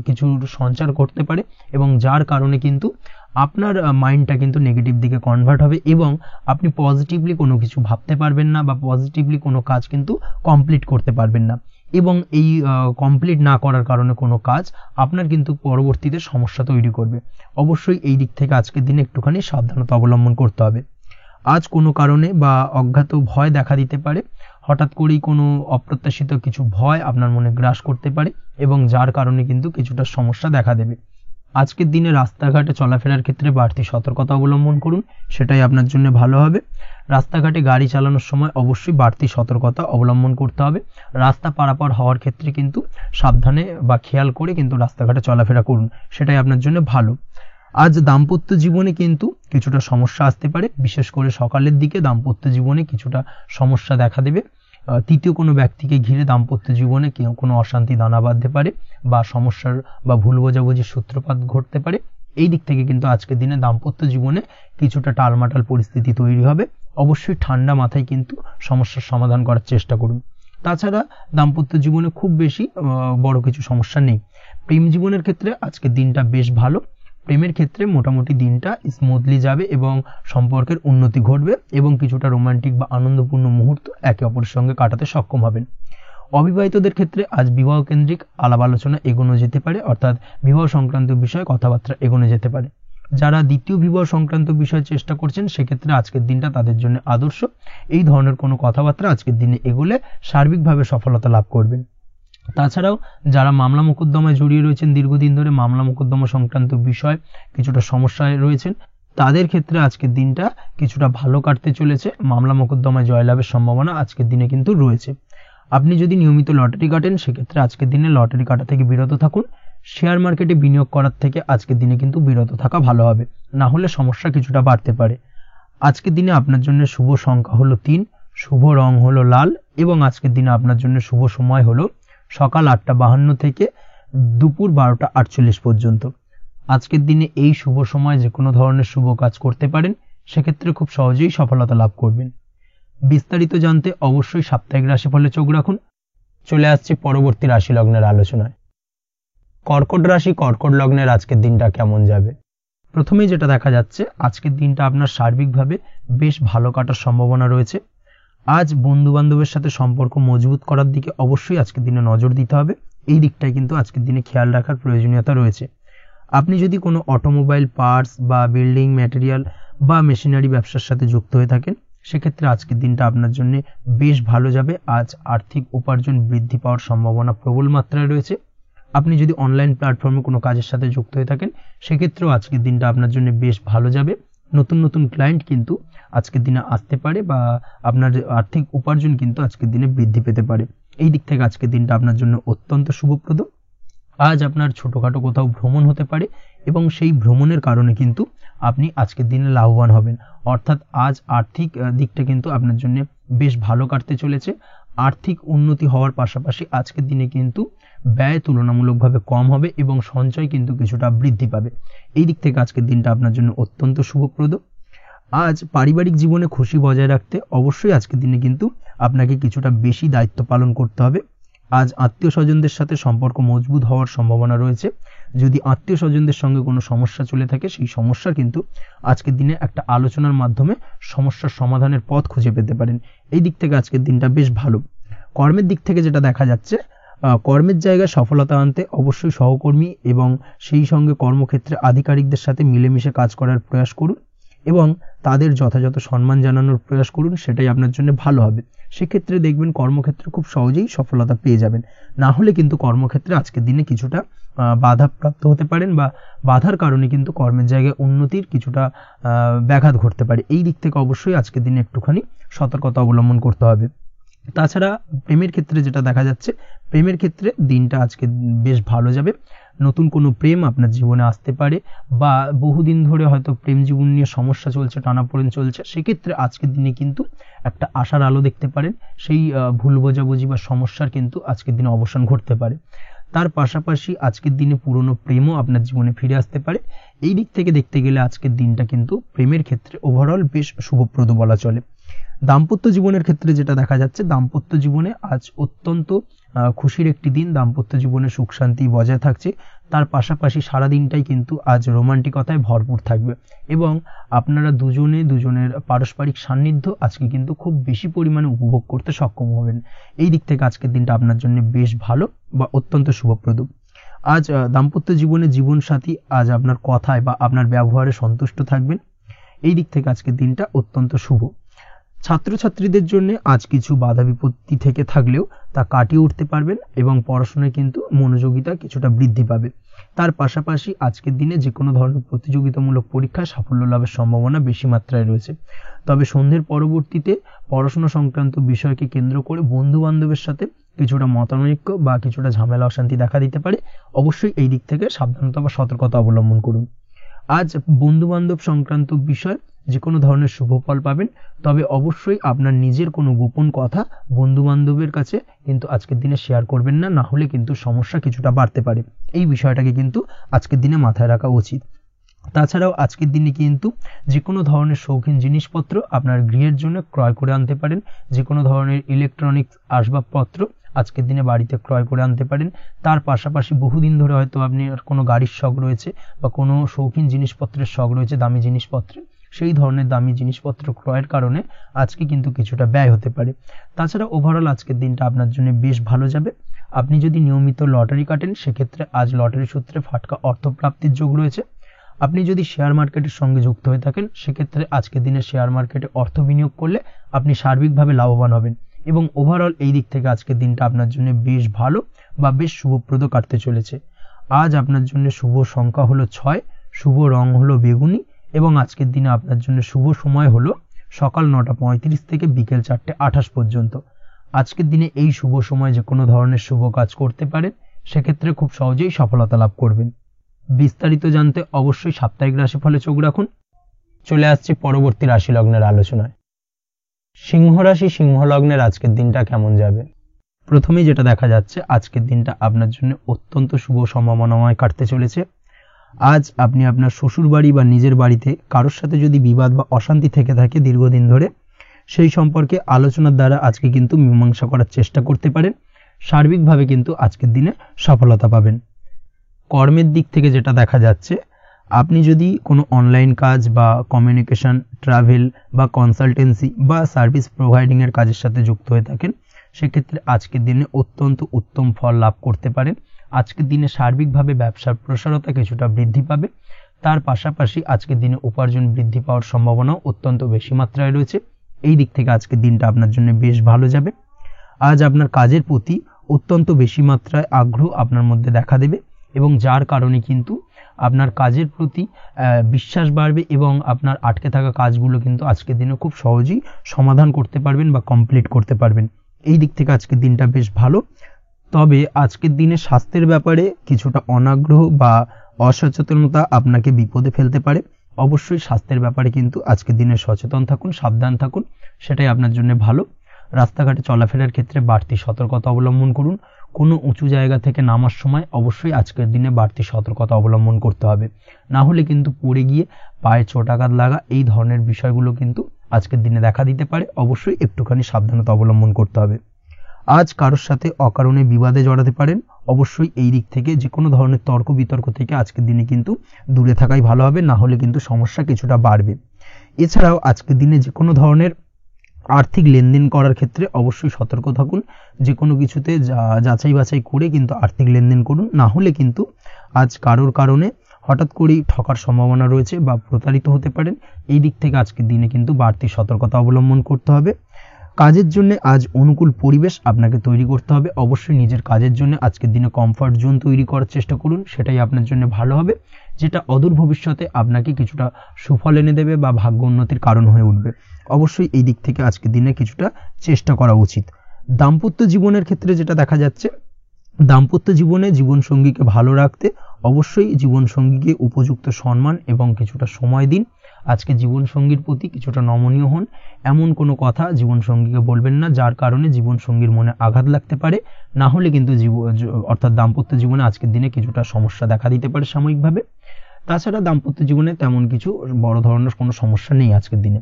কিছু সঞ্চার করতে পারে এবং যার কারণে কিন্তু আপনার মাইন্ডটা কিন্তু নেগেটিভ দিকে কনভার্ট হবে এবং আপনি পজিটিভলি কোনো কিছু ভাবতে পারবেন না বা পজিটিভলি কোনো কাজ কিন্তু কমপ্লিট করতে পারবেন না এবং এই কমপ্লিট না করার কারণে কোনো কাজ আপনার কিন্তু পরবর্তীতে সমস্যা তৈরি করবে। অবশ্যই এই দিক থেকে আজকের দিনে একটুখানি সাবধানতা অবলম্বন করতে হবে। আজ কোনো কারণে বা অজ্ঞাত ভয় দেখা দিতে পারে, হঠাৎ করেই কোনো অপ্রত্যাশিত কিছু ভয় আপনার মনে গ্রাস করতে পারে এবং যার কারণে কিন্তু কিছুটা সমস্যা দেখা দেবে। আজকের দিনে রাস্তাঘাটে চলাফেরার ক্ষেত্রে বাড়তি সতর্কতা অবলম্বন করুন, সেটাই আপনার জন্য ভালো হবে। রাস্তাঘাটে গাড়ি চালানোর সময় অবশ্যই বাড়তি সতর্কতা অবলম্বন করতে হবে। রাস্তা পারাপার হওয়ার ক্ষেত্রে কিন্তু সাবধানে বা খেয়াল করে কিন্তু রাস্তাঘাটে চলাফেরা করুন, সেটাই আপনার জন্য ভালো। আজ দাম্পত্য জীবনে কিন্তু কিছুটা সমস্যা আসতে পারে, বিশেষ করে সকালের দিকে দাম্পত্য জীবনে কিছুটা সমস্যা দেখা দেবে। তৃতীয় কোনো ব্যক্তিকে ঘিরে দাম্পত্য জীবনে কোনো অশান্তি দানা বাঁধতে পারে বা সমস্যার বা ভুল বোঝাবুঝির সূত্রপাত ঘটতে পারে। এই দিক থেকে কিন্তু আজকের দিনে দাম্পত্য জীবনে কিছুটা টালমাটাল পরিস্থিতি তৈরি হবে। অবশ্যই ঠান্ডা মাথায় কিন্তু সমস্যার সমাধান করার চেষ্টা করুন। তাছাড়া দাম্পত্য জীবনে খুব বেশি বড় কিছু সমস্যা নেই। প্রেম জীবনের ক্ষেত্রে আজকের দিনটা বেশ ভালো। প্রেমের ক্ষেত্রে মোটামুটি দিনটা স্মুথলি যাবে এবং সম্পর্কের উন্নতি ঘটবে এবং কিছুটা রোমান্টিক বা আনন্দপূর্ণ মুহূর্ত একে অপরের সঙ্গে কাটাতে সক্ষম হবেন। অবিবাহিতদের ক্ষেত্রে আজ বিবাহ কেন্দ্রিক আলাপ আলোচনা এগোনো যেতে পারে, অর্থাৎ বিবাহ সংক্রান্ত বিষয়ে কথাবার্তা এগোনো যেতে পারে। যারা দ্বিতীয় বিবাহ সংক্রান্ত বিষয়ে চেষ্টা করছেন সেক্ষেত্রে আজকের দিনটা তাদের জন্য আদর্শ। এই ধরনের কোনো কথাবার্তা আজকের দিনে এগোলে সার্বিকভাবে সফলতা লাভ করবেন। তাছাড়াও যারা মামলা মোকদ্দমায় জড়িয়ে রয়েছেন, দীর্ঘদিন ধরে মামলা মোকদ্দমা সংক্রান্ত বিষয় কিছুটা সমস্যায় রয়েছেন, তাদের ক্ষেত্রে আজকের দিনটা কিছুটা ভালো কাটতে চলেছে। মামলা মোকদ্দমায় জয়লাভের সম্ভাবনা আজকের দিনে কিন্তু রয়েছে। আপনি যদি নিয়মিত লটারি কাটেন সেক্ষেত্রে আজকের দিনে লটারি কাটা থেকে বিরত থাকুন। শেয়ার মার্কেটে বিনিয়োগ করার থেকে আজকের দিনে কিন্তু বিরত থাকা ভালো হবে, না হলে সমস্যা কিছুটা বাড়তে পারে। আজকের দিনে আপনার জন্য শুভ সংখ্যা হলো 3, শুভ রং হলো লাল এবং আজকের দিনে আপনার জন্য শুভ সময় হলো সকাল 8:52 থেকে দুপুর 12:48 পর্যন্ত। আজকের দিনে এই শুভ সময় যে কোনো ধরনের শুভ কাজ করতে পারেন, সেক্ষেত্রে খুব সহজেই সফলতা লাভ করবেন। বিস্তারিত জানতে অবশ্যই সাপ্তাহিক রাশিফলে চোখ রাখুন। চলে আসছে পরবর্তী রাশি লগ্নের আলোচনায়। কর্কট রাশি, কর্কট লগ্নের আজকের দিনটা কেমন যাবে? প্রথমেই যেটা দেখা যাচ্ছে, আজকের দিনটা আপনার সার্বিকভাবে বেশ ভালো কাটার সম্ভাবনা রয়েছে। আজ বন্ধু বান্ধবের সাথে সম্পর্ক মজবুত করার দিকে অবশ্যই আজকের দিনে নজর দিতে হবে। এই দিকটাই কিন্তু আজকের দিনে খেয়াল রাখার প্রয়োজনীয়তা রয়েছে। আপনি যদি কোনো অটোমোবাইল পার্টস বা বিল্ডিং ম্যাটেরিয়াল বা মেশিনারি ব্যবসার সাথে যুক্ত হয়ে থাকেন, সেক্ষেত্রে আজকের দিনটা আপনার জন্য বেশ ভালো যাবে। আজ আর্থিক উপার্জন বৃদ্ধি পাওয়ার সম্ভাবনা প্রবল মাত্রায় রয়েছে। আপনি যদি অনলাইন প্ল্যাটফর্মে কোনো কাজের সাথে যুক্ত হয়ে থাকেন, সেক্ষেত্রেও আজকের দিনটা আপনার জন্য বেশ ভালো যাবে। নতুন নতুন ক্লায়েন্ট কিন্তু আজকের দিনে আসতে পারে বা আপনার আর্থিক উপার্জন কিন্তু আজকের দিনে বৃদ্ধি পেতে পারে। এই দিক থেকে আজকের দিনটা আপনার জন্য অত্যন্ত শুভপ্রদ। আজ আপনার ছোটোখাটো কোথাও ভ্রমণ হতে পারে এবং সেই ভ্রমণের কারণে কিন্তু আপনি আজকের দিনে লাভবান হবেন। অর্থাৎ আজ আর্থিক দিকটা কিন্তু আপনার জন্য বেশ ভালো কাটতে চলেছে। আর্থিক উন্নতি হওয়ার পাশাপাশি আজকের দিনে কিন্তু ব্যয় তুলনামূলকভাবে কম হবে এবং সঞ্চয় কিন্তু কিছুটা বৃদ্ধি পাবে। এই দিক থেকে আজকের দিনটা আপনার জন্য অত্যন্ত শুভপ্রদ। আজ পারিবারিক জীবনে খুশি বজায় রাখতে অবশ্যই আজকের দিনে কিন্তু আপনাকে কিছুটা বেশি দায়িত্ব পালন করতে হবে। আজ আত্মীয় স্বজনদের সাথে সম্পর্ক মজবুত হওয়ার সম্ভাবনা রয়েছে। যদি আত্মীয় স্বজনদের সঙ্গে কোনো সমস্যা চলে থাকে, সেই সমস্যা কিন্তু আজকের দিনে একটা আলোচনার মাধ্যমে সমস্যার সমাধানের পথ খুঁজে পেতে পারেন। এই দিক থেকে আজকের দিনটা বেশ ভালো। কর্মের দিক থেকে যেটা দেখা যাচ্ছে, কর্মের জায়গায় সফলতা আনতে অবশ্যই সহকর্মী এবং সেই সঙ্গে কর্মক্ষেত্রে আধিকারিকদের সাথে মিলেমিশে কাজ করার প্রয়াস করুন এবং তাদের যথাযথ সম্মান জানানোর প্রয়াস করুন, সেটাই আপনার জন্য ভালো হবে। সেক্ষেত্রে দেখবেন কর্মক্ষেত্রে খুব সহজেই সফলতা পেয়ে যাবেন। না হলে কিন্তু কর্মক্ষেত্রে আজকের দিনে কিছুটা বাধাপ্রাপ্ত হতে পারেন বা বাধার কারণে কিন্তু কর্মের জায়গায় উন্নতির কিছুটা ব্যাঘাত ঘটতে পারে। এই দিক থেকে অবশ্যই আজকের দিনে একটুখানি সতর্কতা অবলম্বন করতে হবে। তাছাড়া প্রেমের ক্ষেত্রে যেটা দেখা যাচ্ছে, প্রেমের ক্ষেত্রে দিনটা আজকে বেশ ভালো যাবে। নতুন কোনো প্রেম আপনার জীবনে আসতে পারে বা বহুদিন ধরে হয়তো প্রেম জীবন নিয়ে সমস্যা চলছে, টানাপোড়েন চলছে, সেক্ষেত্রে আজকের দিনে কিন্তু একটা আশার আলো দেখতে পারেন। সেই ভুল বোঝাবুঝি বা সমস্যার কিন্তু আজকের দিনে অবসান ঘটতে পারে। তার পাশাপাশি আজকের দিনে পুরনো প্রেমও আপনার জীবনে ফিরে আসতে পারে। এই দিক থেকে দেখতে গেলে আজকের দিনটা কিন্তু প্রেমের ক্ষেত্রে ওভারঅল বেশ শুভপ্রদ বলা চলে। দাম্পত্য জীবনের ক্ষেত্রে যেটা দেখা যাচ্ছে, দাম্পত্য জীবনে আজ অত্যন্ত খুশির একটি দিন। দাম্পত্য জীবনে সুখ শান্তি বজায় থাকছে। তার পাশাপাশি সারা দিনটাই কিন্তু আজ রোমান্টিকতায় ভরপুর থাকবে এবং আপনারা দুজনের পারস্পরিক সান্নিধ্য আজকে কিন্তু খুব বেশি পরিমাণে উপভোগ করতে সক্ষম হবেন। এই দিক থেকে আজকের দিনটা আপনার জন্য বেশ ভালো বা অত্যন্ত শুভপ্রদ। আজ দাম্পত্য জীবনে জীবনসাথী আজ আপনার কথায় বা আপনার ব্যবহারে সন্তুষ্ট থাকবেন। এই দিক থেকে আজকের দিনটা অত্যন্ত শুভ। ছাত্রছাত্রীদের জন্য আজ কিছু বাধা বিপত্তি থেকে থাকলেও তা কাটিয়ে উঠতে পারবেন এবং পড়াশোনায় কিন্তু মনোযোগিতা কিছুটা বৃদ্ধি পাবে। তার পাশাপাশি আজকের দিনে যে কোনো ধরনের প্রতিযোগিতামূলক পরীক্ষায় সাফল্য লাভের সম্ভাবনা বেশি মাত্রায় রয়েছে। তবে সন্ধ্যের পরবর্তীতে পড়াশোনা সংক্রান্ত বিষয়কে কেন্দ্র করে বন্ধু বান্ধবের সাথে কিছুটা মতানৈক্য বা কিছুটা ঝামেলা অশান্তি দেখা দিতে পারে। অবশ্যই এই দিক থেকে সাবধানতা বা সতর্কতা অবলম্বন করুন। আজ বন্ধু বান্ধব সংক্রান্ত বিষয় যে কোনো ধরনের শুভ ফল পাবেন, তবে অবশ্যই আপনার নিজের কোনো গোপন কথা বন্ধু বান্ধবের কাছে কিন্তু আজকের দিনে শেয়ার করবেন না, না হলে কিন্তু সমস্যা কিছুটা বাড়তে পারে। এই বিষয়টাকে কিন্তু আজকের দিনে মাথায় রাখা উচিত। তাছাড়াও আজকের দিনে কিন্তু যে কোনো ধরনের শৌখিন জিনিসপত্র আপনার গৃহের জন্য ক্রয় করে আনতে পারেন। যে কোনো ধরনের ইলেকট্রনিক্স আসবাবপত্র আজকের দিনে বাড়িতে ক্রয় করে আনতে পারেন। তার পাশাপাশি বহুদিন ধরে হয়তো আপনি কোনো গাড়ির শখ রয়েছে বা কোনো শৌখিন জিনিসপত্রের শখ রয়েছে, দামি জিনিসপত্রের, সেই ধরনের দামি জিনিসপত্র ক্রয়ের কারণে আজকে কিন্তু কিছুটা ব্যয় হতে পারে। তাছাড়া ওভারঅল আজকের দিনটা আপনার জন্য বেশ ভালো যাবে। আপনি যদি নিয়মিত লটারি কাটেন, সেক্ষেত্রে আজ লটারি সূত্রে ফাটকা অর্থপ্রাপ্তির যোগ রয়েছে। আপনি যদি শেয়ার মার্কেটের সঙ্গে যুক্ত হয়ে থাকেন, সেক্ষেত্রে আজকের দিনে শেয়ার মার্কেটে অর্থ বিনিয়োগ করলে আপনি সার্বিকভাবে লাভবান হবেন এবং ওভারঅল এই দিক থেকে আজকের দিনটা আপনার জন্য বেশ ভালো বা বেশ শুভপ্রদ কাটতে চলেছে। আজ আপনার জন্য শুভ সংখ্যা হলো 6, শুভ রং হলো বেগুনি এবং আজকের দিনে আপনার জন্য শুভ সময় হলো সকাল 9:35 থেকে বিকেল 4:28 পর্যন্ত। আজকের দিনে এই শুভ সময় যে কোনো ধরনের শুভ কাজ করতে পারেন, সেক্ষেত্রে খুব সহজেই সফলতা লাভ করবেন। বিস্তারিত জানতে অবশ্যই সাপ্তাহিক রাশিফলে চোখ রাখুন। চলে আসছি পরবর্তী রাশি লগ্নের আলোচনায়। সিংহ রাশি, সিংহ লগ্নের আজকের দিনটা কেমন যাবে? প্রথমেই যেটা দেখা যাচ্ছে, আজকের দিনটা আপনার জন্য অত্যন্ত শুভ সম্ভাবনাময় কাটতে চলেছে। আজ আপনি আপনার শ্বশুর বাড়ি বা নিজের বাড়িতে কারোর সাথে যদি বিবাদ বা অশান্তি থেকে থাকে দীর্ঘদিন ধরে, সেই সম্পর্কে আলোচনার দ্বারা আজকে কিন্তু মীমাংসা করার চেষ্টা করতে পারেন। সার্বিকভাবে কিন্তু আজকের দিনে সফলতা পাবেন। কর্মের দিক থেকে যেটা দেখা যাচ্ছে, আপনি যদি কোনো অনলাইন কাজ বা কমিউনিকেশন, ট্রাভেল বা কনসালটেন্সি বা সার্ভিস প্রোভাইডিংয়ের কাজের সাথে যুক্ত হয়ে থাকেন, সেক্ষেত্রে আজকের দিনে অত্যন্ত উত্তম ফল লাভ করতে পারেন। আজকের দিনে সার্বিকভাবে ব্যবসার প্রসারতা কিছুটা বৃদ্ধি পাবে। তার পাশাপাশি আজকের দিনে উপার্জন বৃদ্ধি পাওয়ার সম্ভাবনাও অত্যন্ত বেশি মাত্রায় রয়েছে। এই দিক থেকে আজকের দিনটা আপনার জন্য বেশ ভালো যাবে। আজ আপনার কাজের প্রতি অত্যন্ত বেশি মাত্রায় আগ্রহ আপনার মধ্যে দেখা দেবে এবং যার কারণে কিন্তু আপনার কাজের প্রতি বিশ্বাস বাড়বে এবং আপনার আটকে থাকা কাজগুলো কিন্তু আজকের দিনে খুব সহজেই সমাধান করতে পারবেন বা কমপ্লিট করতে পারবেন। এই দিক থেকে আজকের দিনটা বেশ ভালো। তবে আজকের দিনে স্বাস্থ্যের ব্যাপারে কিছুটা অনাগ্রহ বা অসচেতনতা আপনাকে বিপদে ফেলতে পারে। অবশ্যই স্বাস্থ্যের ব্যাপারে কিন্তু আজকের দিনে সচেতন থাকুন, সাবধান থাকুন, সেটাই আপনার জন্য ভালো। রাস্তাঘাটে চলাফেরার ক্ষেত্রে বাড়তি সতর্কতা অবলম্বন করুন। কোনো উঁচু জায়গা থেকে নামার সময় অবশ্যই আজকের দিনে বাড়তি সতর্কতা অবলম্বন করতে হবে, না হলে কিন্তু পড়ে গিয়ে পায়ে চোটাঘাত লাগা এই ধরনের বিষয়গুলো কিন্তু আজকের দিনে দেখা দিতে পারে। অবশ্যই একটুখানি সাবধানতা অবলম্বন করতে হবে। আজ কারোর সাথে অকারণে বিবাদে জড়াতে পারেন। অবশ্যই এই দিক থেকে যে কোনো ধরনের তর্ক বিতর্ক থেকে আজকের দিনে কিন্তু দূরে থাকাই ভালো হবে, না হলে কিন্তু সমস্যা কিছুটা বাড়বে। এছাড়াও আজকের দিনে যে কোনো ধরনের আর্থিক লেনদেন করার ক্ষেত্রে অবশ্যই সতর্ক থাকুন। যে কোনো কিছুতে যাচাই বাছাই করে কিন্তু আর্থিক লেনদেন করুন, না হলে কিন্তু আজ কারোর কারণে হঠাৎ করেই ঠকার সম্ভাবনা রয়েছে বা প্রতারিত হতে পারেন। এই দিক থেকে আজকের দিনে কিন্তু বাড়তি সতর্কতা অবলম্বন করতে হবে। কাজের জন্য আজ অনুকূল পরিবেশ আপনাকে তৈরি করতে হবে। অবশ্যই নিজের কাজের জন্য আজকের দিনে কমফর্ট জোন তৈরি করার চেষ্টা করুন, সেটাই আপনার জন্য ভালো হবে, যেটা অদূর ভবিষ্যতে আপনাকে কিছুটা সুফল এনে দেবে বা ভাগ্য উন্নতির কারণ হয়ে উঠবে। অবশ্যই এই দিক থেকে আজকের দিনে কিছুটা চেষ্টা করা উচিত। দাম্পত্য জীবনের ক্ষেত্রে যেটা দেখা যাচ্ছে, দাম্পত্য জীবনে জীবনসঙ্গীকে ভালো রাখতে অবশ্যই জীবনসঙ্গীকে উপযুক্ত সম্মান এবং কিছুটা সময় দিন। আজকে জীবনসঙ্গীর প্রতি কিছুটা নমনীয় হন। এমন কোনো কথা জীবনসঙ্গীকে বলবেন না যার কারণে জীবনসঙ্গীর মনে আঘাত লাগতে পারে, না হলে কিন্তু অর্থাৎ দাম্পত্য জীবনে আজকের দিনে কিছুটা সমস্যা দেখা দিতে পারে সাময়িকভাবে। তাছাড়া দাম্পত্য জীবনে তেমন কিছু বড় ধরনের কোনো সমস্যা নেই আজকের দিনে।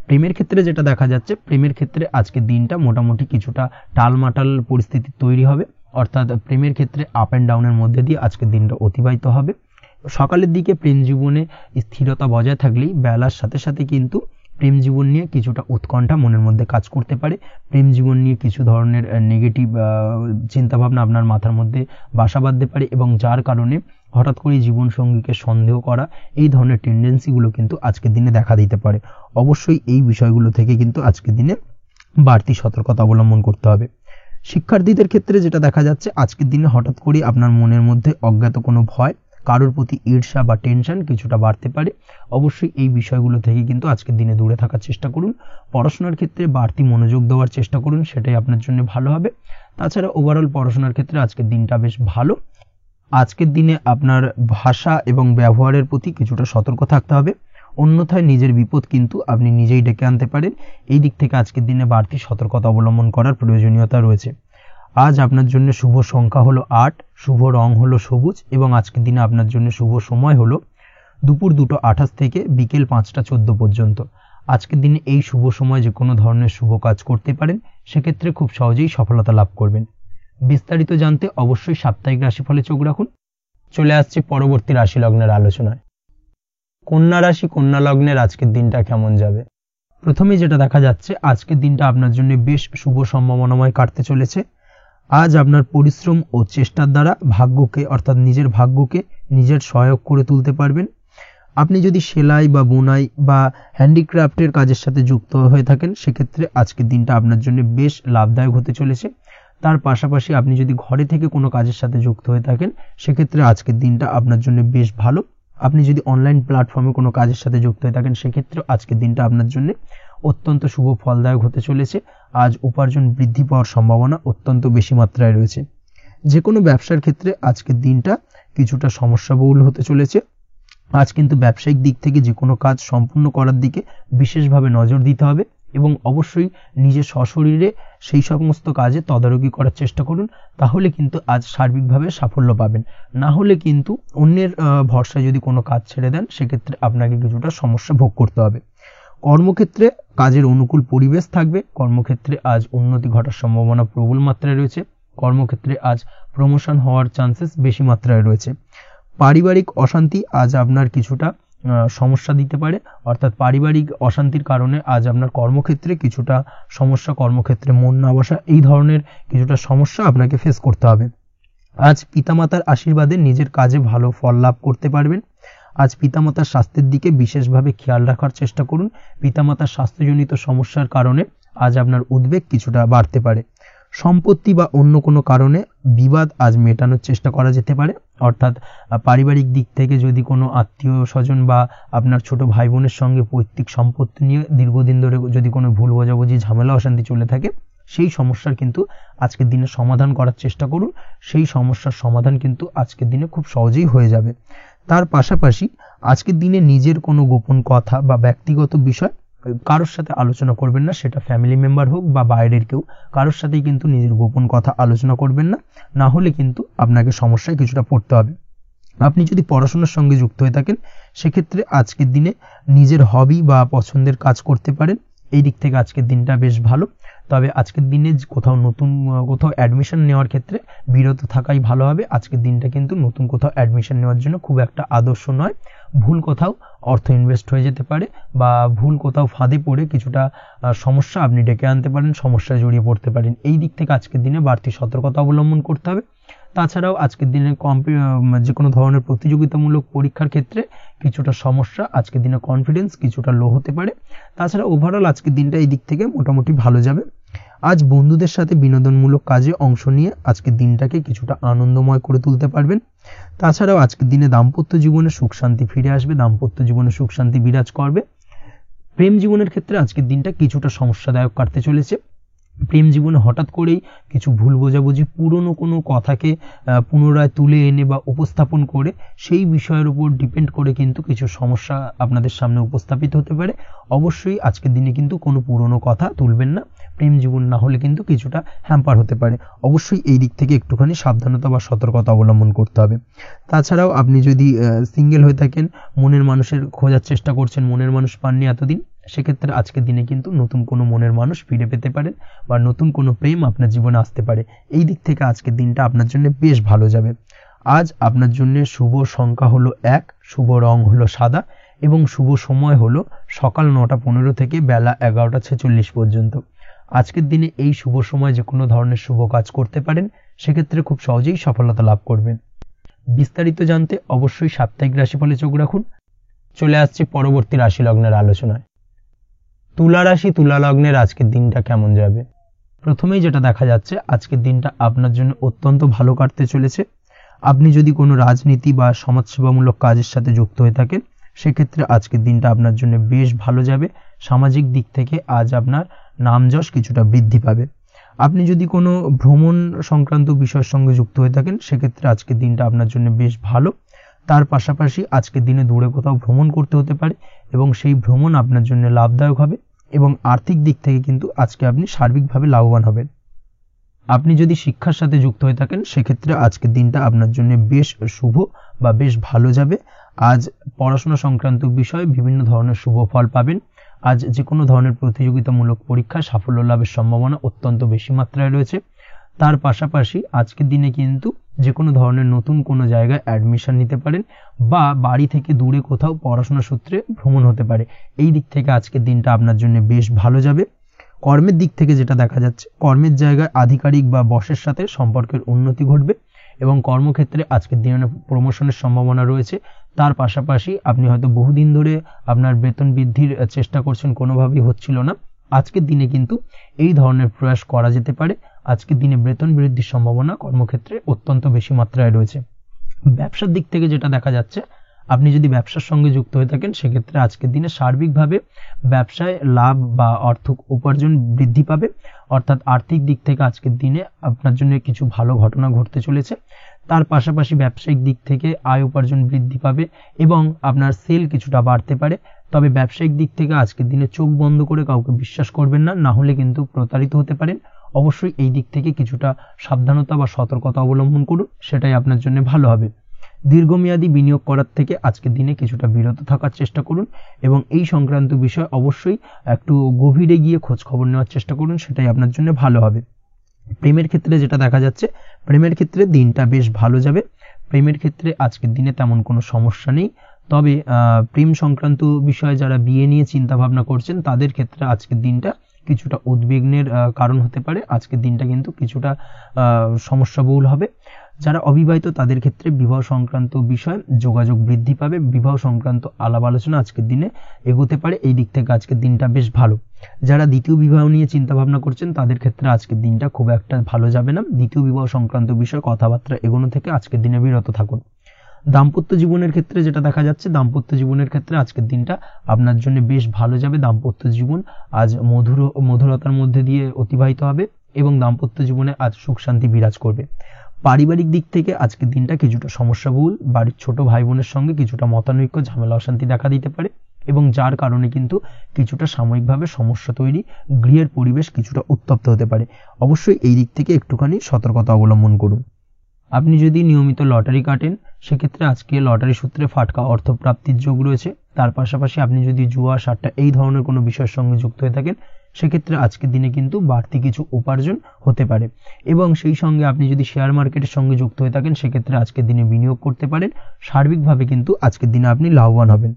প্রেমের ক্ষেত্রে যেটা দেখা যাচ্ছে, প্রেমের ক্ষেত্রে আজকের দিনটা মোটামুটি কিছুটা টালমাটাল পরিস্থিতি তৈরি হবে, অর্থাৎ প্রেমের ক্ষেত্রে আপ অ্যান্ড ডাউনের মধ্যে দিয়ে আজকের দিনটা অতিবাহিত হবে। সকালের দিকে প্রেম জীবনে স্থিরতা বজায় থাকলেই বেলার সাথে সাথে কিন্তু প্রেম জীবন নিয়ে কিছুটা উৎকণ্ঠা মনের মধ্যে কাজ করতে পারে। প্রেম জীবন নিয়ে কিছু ধরনের নেগেটিভ চিন্তাভাবনা আপনার মাথার মধ্যে বাসা বাঁধতে পারে এবং যার কারণে হঠাৎ করে জীবনসঙ্গীকে সন্দেহ করা এই ধরনের টেন্ডেন্সিগুলো কিন্তু আজকের দিনে দেখা দিতে পারে। অবশ্যই এই বিষয়গুলো থেকে কিন্তু আজকের দিনে বাড়তি সতর্কতা অবলম্বন করতে হবে। শিক্ষার্থীদের ক্ষেত্রে যেটা দেখা যাচ্ছে, আজকের দিনে হঠাৎ করে আপনার মনের মধ্যে অজ্ঞাত কোনো ভয়, কারোর প্রতি ঈর্ষা বা টেনশন কিছুটা বাড়তে পারে। অবশ্যই এই বিষয়গুলো থেকে কিন্তু আজকের দিনে দূরে থাকার চেষ্টা করুন। পড়াশোনার ক্ষেত্রে বাড়তি মনোযোগ দেওয়ার চেষ্টা করুন, সেটাই আপনার জন্য ভালো হবে। তাছাড়া ওভারঅল পড়াশোনার ক্ষেত্রে আজকের দিনটা বেশ ভালো। আজকের দিনে আপনার ভাষা এবং ব্যবহারের প্রতি কিছুটা সতর্ক থাকতে হবে, অন্যথায় নিজের বিপদ কিন্তু আপনি নিজেই ডেকে আনতে পারেন। এই দিক থেকে আজকের দিনে বাড়তি সতর্কতা অবলম্বন করার প্রয়োজনীয়তা রয়েছে। আজ আপনার জন্য শুভ সংখ্যা হলো 8, শুভ রং হলো সবুজ এবং আজকের দিনে আপনার জন্য শুভ সময় হলো দুপুর 2:28 থেকে বিকেল 5:14 পর্যন্ত। আজকের দিনে এই শুভ সময় যে কোনো ধরনের শুভ কাজ করতে পারেন, সেক্ষেত্রে খুব সহজেই সফলতা লাভ করবেন। বিস্তারিত জানতে অবশ্যই সাপ্তাহিক রাশিফলে চোখ রাখুন। চলে আসছি পরবর্তী রাশি লগ্নের আলোচনায়। কন্যা রাশি, কন্যা লগ্নের আজকের দিনটা কেমন যাবে? প্রথমেই যেটা দেখা যাচ্ছে, আজকের দিনটা আপনার জন্য বেশ শুভ সম্ভাবনাময় কাটতে চলেছে। আজ আপনার পরিশ্রম ও চেষ্টার দ্বারা ভাগ্যকে অর্থাৎ নিজের ভাগ্যকে নিজের সহায়ক করে তুলতে পারবেন। আপনি যদি সেলাই বা বুনাই বা হ্যান্ডিক্রাফটের কাজের সাথে যুক্ত হয়ে থাকেন, সেক্ষেত্রে আজকের দিনটা আপনার জন্য বেশ লাভদায়ক হতে চলেছে। তার পাশাপাশি আপনি যদি ঘরে থেকে কোনো কাজের সাথে যুক্ত হয়ে থাকেন সেক্ষেত্রে আজকের দিনটা আপনার জন্য বেশ ভালো। আপনি যদি অনলাইন প্ল্যাটফর্মে কোনো কাজের সাথে যুক্ত হয়ে থাকেন সেক্ষেত্রে আজকের দিনটা আপনার জন্য অত্যন্ত শুভ ফলদায়ক হতে চলেছে। আজ উপার্জন বৃদ্ধি পাওয়ার সম্ভাবনা অত্যন্ত বেশি মাত্রায় রয়েছে। যে কোনো ব্যবসার ক্ষেত্রে আজকের দিনটা কিছুটা সমস্যাবহুল হতে চলেছে। আজ কিন্তু ব্যবসায়িক দিক থেকে যে কোনো কাজ সম্পূর্ণ করার দিকে বিশেষভাবে নজর দিতে হবে এবং অবশ্যই নিজের সশরীরে সেই সমস্ত কাজে তদারকি করার চেষ্টা করুন, তাহলে কিন্তু আজ সার্বিকভাবে সাফল্য পাবেন। না হলে কিন্তু অন্যের ভরসায় যদি কোনো কাজ ছেড়ে দেন সেক্ষেত্রে আপনাকে কিছুটা সমস্যা ভোগ করতে হবে। কর্মক্ষেত্রে কাজের অনুকূল পরিবেশ থাকবে। কর্মক্ষেত্রে আজ উন্নতি ঘটার সম্ভাবনা প্রবল মাত্রায় রয়েছে। কর্মক্ষেত্রে আজ প্রমোশন হওয়ার চান্সেস বেশি মাত্রায় রয়েছে। পারিবারিক অশান্তি আজ আপনার কিছুটা সমস্যা দিতে পারে, অর্থাৎ পারিবারিক অশান্তির কারণে আজ আপনার কর্মক্ষেত্রে কিছুটা সমস্যা, কর্মক্ষেত্রে মন না বসা, এই ধরনের কিছুটা সমস্যা আপনাকে ফেস করতে হবে। আজ পিতামাতার আশীর্বাদে নিজের কাজে ভালো ফল লাভ করতে পারবেন। আজ পিতামাতার স্বাস্থ্যের দিকে বিশেষভাবে খেয়াল রাখার চেষ্টা করুন। পিতামাতার স্বাস্থ্যজনিত সমস্যার কারণে আজ আপনার উদ্বেগ কিছুটা বাড়তে পারে। সম্পত্তি বা অন্য কোনো কারণে বিবাদ আজ মেটানোর চেষ্টা করা যেতে পারে, অর্থাৎ পারিবারিক দিক থেকে যদি কোনো আত্মীয় স্বজন বা আপনার ছোট ভাই বোনের সঙ্গে পৈতৃক সম্পত্তি নিয়ে দীর্ঘদিন ধরে যদি কোনো ভুল বোঝাবুঝি, ঝামেলা অশান্তি চলে থাকে, সেই সমস্যার কিন্তু আজকের দিনে সমাধান করার চেষ্টা করুন। সেই সমস্যার সমাধান কিন্তু আজকের দিনে খুব সহজেই হয়ে যাবে। তার পাশাপাশি আজকের দিনে নিজের কোনো গোপন কথা বা ব্যক্তিগত বিষয় কারোর সাথে আলোচনা করবেন না, সেটা ফ্যামিলি মেম্বার হোক বা বাইরের কেউ, কারোর সাথেই কিন্তু নিজের গোপন কথা আলোচনা করবেন না, না হলে কিন্তু আপনাকে সমস্যায় কিছুটা পড়তে হবে। আপনি যদি পড়াশোনার সঙ্গে যুক্ত হয়ে থাকেন সেক্ষেত্রে আজকের দিনে নিজের হবি বা পছন্দের কাজ করতে পারেন। এই দিক থেকে আজকের দিনটা বেশ ভালো। তবে আজকের দিনে কোথাও অ্যাডমিশন নেওয়ার ক্ষেত্রে বিরত থাকাই ভালো হবে। আজকের দিনটা কিন্তু নতুন কোথাও অ্যাডমিশন নেওয়ার জন্য খুব একটা আদর্শ নয়। ভুল কোথাও অর্থ ইনভেস্ট হয়ে যেতে পারে বা ভুল কোথাও ফাঁদে পড়ে কিছুটা সমস্যা আপনি ডেকে আনতে পারেন, সমস্যায় জড়িয়ে পড়তে পারেন। এই দিক থেকে আজকের দিনে বাড়তি সতর্কতা অবলম্বন করতে হবে। তাছাড়াও আজকের দিনে যে কোনো ধরনের প্রতিযোগিতামূলক পরীক্ষার ক্ষেত্রে কিছুটা সমস্যা, আজকের দিনে কনফিডেন্স কিছুটা লো হতে পারে। তাছাড়া ওভারঅল আজকের দিনটা এই দিক থেকে মোটামুটি ভালো যাবে। আজ বন্ধুদের সাথে বিনোদনমূলক কাজে অংশ নিয়ে আজকের দিনটাকে কিছুটা আনন্দময় করে তুলতে পারবেন। তাছাড়াও আজকের দিনে দাম্পত্য জীবনে সুখ শান্তি ফিরে আসবে, দাম্পত্য জীবনে সুখ শান্তি বিরাজ করবে। প্রেম জীবনের ক্ষেত্রে আজকের দিনটা কিছুটা সমস্যাদায়ক কাটতে চলেছে। প্রেম জীবনে হঠাৎ করেই কিছু ভুল বোঝাবুঝি, পুরনো কোনো কথাকে পুনরায় তুলে এনে বা উপস্থাপন করে সেই বিষয়ের উপর ডিপেন্ড করে কিন্তু কিছু সমস্যা আপনাদের সামনে উপস্থাপিত হতে পারে। অবশ্যই আজকের দিনে কিন্তু কোনো পুরনো কথা তুলবেন না, প্রেম জীবন না হলে কিন্তু কিছুটা হ্যাম্পার হতে পারে। অবশ্যই এই দিক থেকে একটুখানি সাবধানতা বা সতর্কতা অবলম্বন করতে হবে। তাছাড়াও আপনি যদি সিঙ্গেল হয়ে থাকেন, মনের মানুষের খোঁজার চেষ্টা করছেন, মনের মানুষ পাননি এতদিন, সেক্ষেত্রে আজকের দিনে কিন্তু নতুন কোনো মনের মানুষ ফিরে পেতে পারেন বা নতুন কোনো প্রেম আপনার জীবনে আসতে পারে। এই দিক থেকে আজকের দিনটা আপনার জন্য বেশ ভালো যাবে। আজ আপনার জন্য শুভ সংখ্যা হলো 1, শুভ রং হলো সাদা এবং শুভ সময় হলো সকাল 9:15 থেকে বেলা 11:46 পর্যন্ত। আজকের দিনে এই শুভ সময় যে কোনো ধরনের শুভ কাজ করতে পারেন, সেক্ষেত্রে খুব সহজেই সফলতা লাভ করবেন। বিস্তারিত জানতে অবশ্যই সাপ্তাহিক রাশিফলে চোখ রাখুন। চলে আসছে পরবর্তী রাশি লগ্নের আলোচনায়। তুলা রাশি, তুলা লগ্নের আজকের দিনটা কেমন যাবে? প্রথমেই যেটা দেখা যাচ্ছে, আজকের দিনটা আপনার জন্য অত্যন্ত ভালো কাটতে চলেছে। আপনি যদি কোনো রাজনীতি বা সমাজসেবামূলক কাজের সাথে যুক্ত হয়ে থাকেন সেক্ষেত্রে আজকের দিনটা আপনার জন্য বেশ ভালো যাবে। সামাজিক দিক থেকে আজ আপনার নামযশ কিছুটা বৃদ্ধি পাবে। আপনি যদি কোনো ভ্রমণ সংক্রান্ত বিষয়ের সঙ্গে যুক্ত হয়ে থাকেন সেক্ষেত্রে আজকের দিনটা আপনার জন্য বেশ ভালো। তার পাশাপাশি আজকের দিনে দূরে কোথাও ভ্রমণ করতে হতে পারে এবং সেই ভ্রমণ আপনার জন্য লাভদায়ক হবে এবং আর্থিক দিক থেকে কিন্তু আজকে আপনি সার্বিকভাবে লাভবান হবেন। আপনি যদি শিক্ষার সাথে যুক্ত হয়ে থাকেন সেক্ষেত্রে আজকের দিনটা আপনার জন্য বেশ শুভ বা বেশ ভালো যাবে। আজ পড়াশোনা সংক্রান্ত বিষয়ে বিভিন্ন ধরনের শুভ ফল পাবেন। আজ যে কোনো ধরনের প্রতিযোগিতামূলক পরীক্ষায় সাফল্য লাভের সম্ভাবনা অত্যন্ত বেশি মাত্রায় রয়েছে। তার পাশাপাশি আজকের দিনে কিন্তু যে কোনো ধরনের নতুন কোনো জায়গায় অ্যাডমিশন নিতে পারেন বা বাড়ি থেকে দূরে কোথাও পড়াশোনা সূত্রে ভ্রমণ হতে পারে। এই দিক থেকে আজকের দিনটা আপনার জন্য বেশ ভালো যাবে। কর্মের দিক থেকে যেটা দেখা যাচ্ছে, কর্মের জায়গায় আধিকারিক বা বসের সাথে সম্পর্কের উন্নতি ঘটবে এবং কর্মক্ষেত্রে আজকের দিনে প্রমোশনের সম্ভাবনা রয়েছে। তার পাশাপাশি আপনি হয়তো বহুদিন ধরে আপনার বেতন বৃদ্ধির চেষ্টা করছেন, কোনোভাবেই হচ্ছিল না। আজকের দিনে কিন্তু এই ধরনের প্রয়াস করা যেতে পারে। আজকের দিনে বেতন বৃদ্ধির সম্ভাবনা কর্মক্ষেত্রে অত্যন্ত বেশি মাত্রায় রয়েছে। ব্যবসার দিক থেকে যেটা দেখা যাচ্ছে, আপনি যদি ব্যবসার সঙ্গে যুক্ত হয়ে থাকেন সেক্ষেত্রে আজকের দিনে সার্বিকভাবে ব্যবসায় লাভ বা অর্থ উপার্জন বৃদ্ধি পাবে, অর্থাৎ আর্থিক দিক থেকে আজকের দিনে আপনার জন্য কিছু ভালো ঘটনা ঘটতে চলেছে। তার পাশাপাশি ব্যবসায়িক দিক থেকে আয় উপার্জন বৃদ্ধি পাবে এবং আপনার সেল কিছুটা বাড়তে পারে। তবে ব্যবসায়িক দিক থেকে আজকের দিনে চোখ বন্ধ করে কাউকে বিশ্বাস করবেন না, না হলে কিন্তু প্রতারিত হতে পারেন। অবশ্যই এই দিক থেকে কিছুটা সাবধানতা বা সতর্কতা অবলম্বন করুন, সেটাই আপনার জন্য ভালো হবে। দীর্ঘমেয়াদী বিনিয়োগ করার থেকে আজকের দিনে কিছুটা বিরত থাকার চেষ্টা করুন এবং এই সংক্রান্ত বিষয় অবশ্যই একটু গভীরে গিয়ে খোঁজ খবর নেওয়ার চেষ্টা করুন, সেটাই আপনার জন্য ভালো হবে। প্রেমের ক্ষেত্রে যেটা দেখা যাচ্ছে, প্রেমের ক্ষেত্রে দিনটা বেশ ভালো যাবে। প্রেমের ক্ষেত্রে আজকের দিনে তেমন কোনো সমস্যা নেই। তবে প্রেম সংক্রান্ত বিষয়ে যারা বিয়ে নিয়ে চিন্তা ভাবনা করছেন তাদের ক্ষেত্রে আজকের দিনটা কিছুটা উদ্বিগ্নের কারণ হতে পারে। আজকের দিনটা কিন্তু কিছুটা সমস্যাবহুল হবে। যারা অবিবাহিত তাদের ক্ষেত্রে বিবাহ সংক্রান্ত বিষয় যোগাযোগ বৃদ্ধি পাবে, বিবাহ সংক্রান্ত আলাপ আলোচনা আজকের দিনে এগোতে পারে। এই দিক থেকে আজকের দিনটা বেশ ভালো। যারা দ্বিতীয় বিবাহ নিয়ে চিন্তা ভাবনা করছেন তাদের ক্ষেত্রে আজকের দিনটা খুব একটা ভালো যাবে না। দ্বিতীয় বিবাহ সংক্রান্ত বিষয় কথাবার্তা এগোনো থেকে আজকের দিনে বিরত থাকুন। দাম্পত্য জীবনের ক্ষেত্রে যেটা দেখা যাচ্ছে, দাম্পত্য জীবনের ক্ষেত্রে আজকের দিনটা আপনার জন্য বেশ ভালো যাবে। দাম্পত্য জীবন আজ মধুরতার মধ্যে দিয়ে অতিবাহিত হবে এবং দাম্পত্য জীবনে আজ সুখ শান্তি বিরাজ করবে। পারিবারিক দিক থেকে আজকের দিনটা কিছুটা সমস্যাবহুল। বাড়ির ছোট ভাই বোনের সঙ্গে কিছুটা মতানৈক্য, ঝামেলা অশান্তি দেখা দিতে পারে এবং যার কারণে কিন্তু কিছুটা সাময়িকভাবে সমস্যা তৈরি, গৃহের পরিবেশ কিছুটা উত্তপ্ত হতে পারে। অবশ্যই এই দিক থেকে একটুখানি সতর্কতা অবলম্বন করুন। আপনি যদি নিয়মিত লটারি কাটেন সেক্ষেত্রে আজকে লটারি সূত্রে ফাটকা অর্থপ্রাপ্তির যোগ রয়েছে। তার পাশাপাশি আপনি যদি জুয়া, সাট্টা এই ধরনের কোনো বিষয়ের সঙ্গে যুক্ত হয়ে থাকেন সেক্ষেত্রে আজকের দিনে কিন্তু বাড়তি কিছু উপার্জন হতে পারে এবং সেই সঙ্গে আপনি যদি শেয়ার মার্কেটের সঙ্গে যুক্ত হয়ে থাকেন সেক্ষেত্রে আজকের দিনে বিনিয়োগ করতে পারেন। সার্বিকভাবে কিন্তু আজকের দিনে আপনি লাভবান হবেন।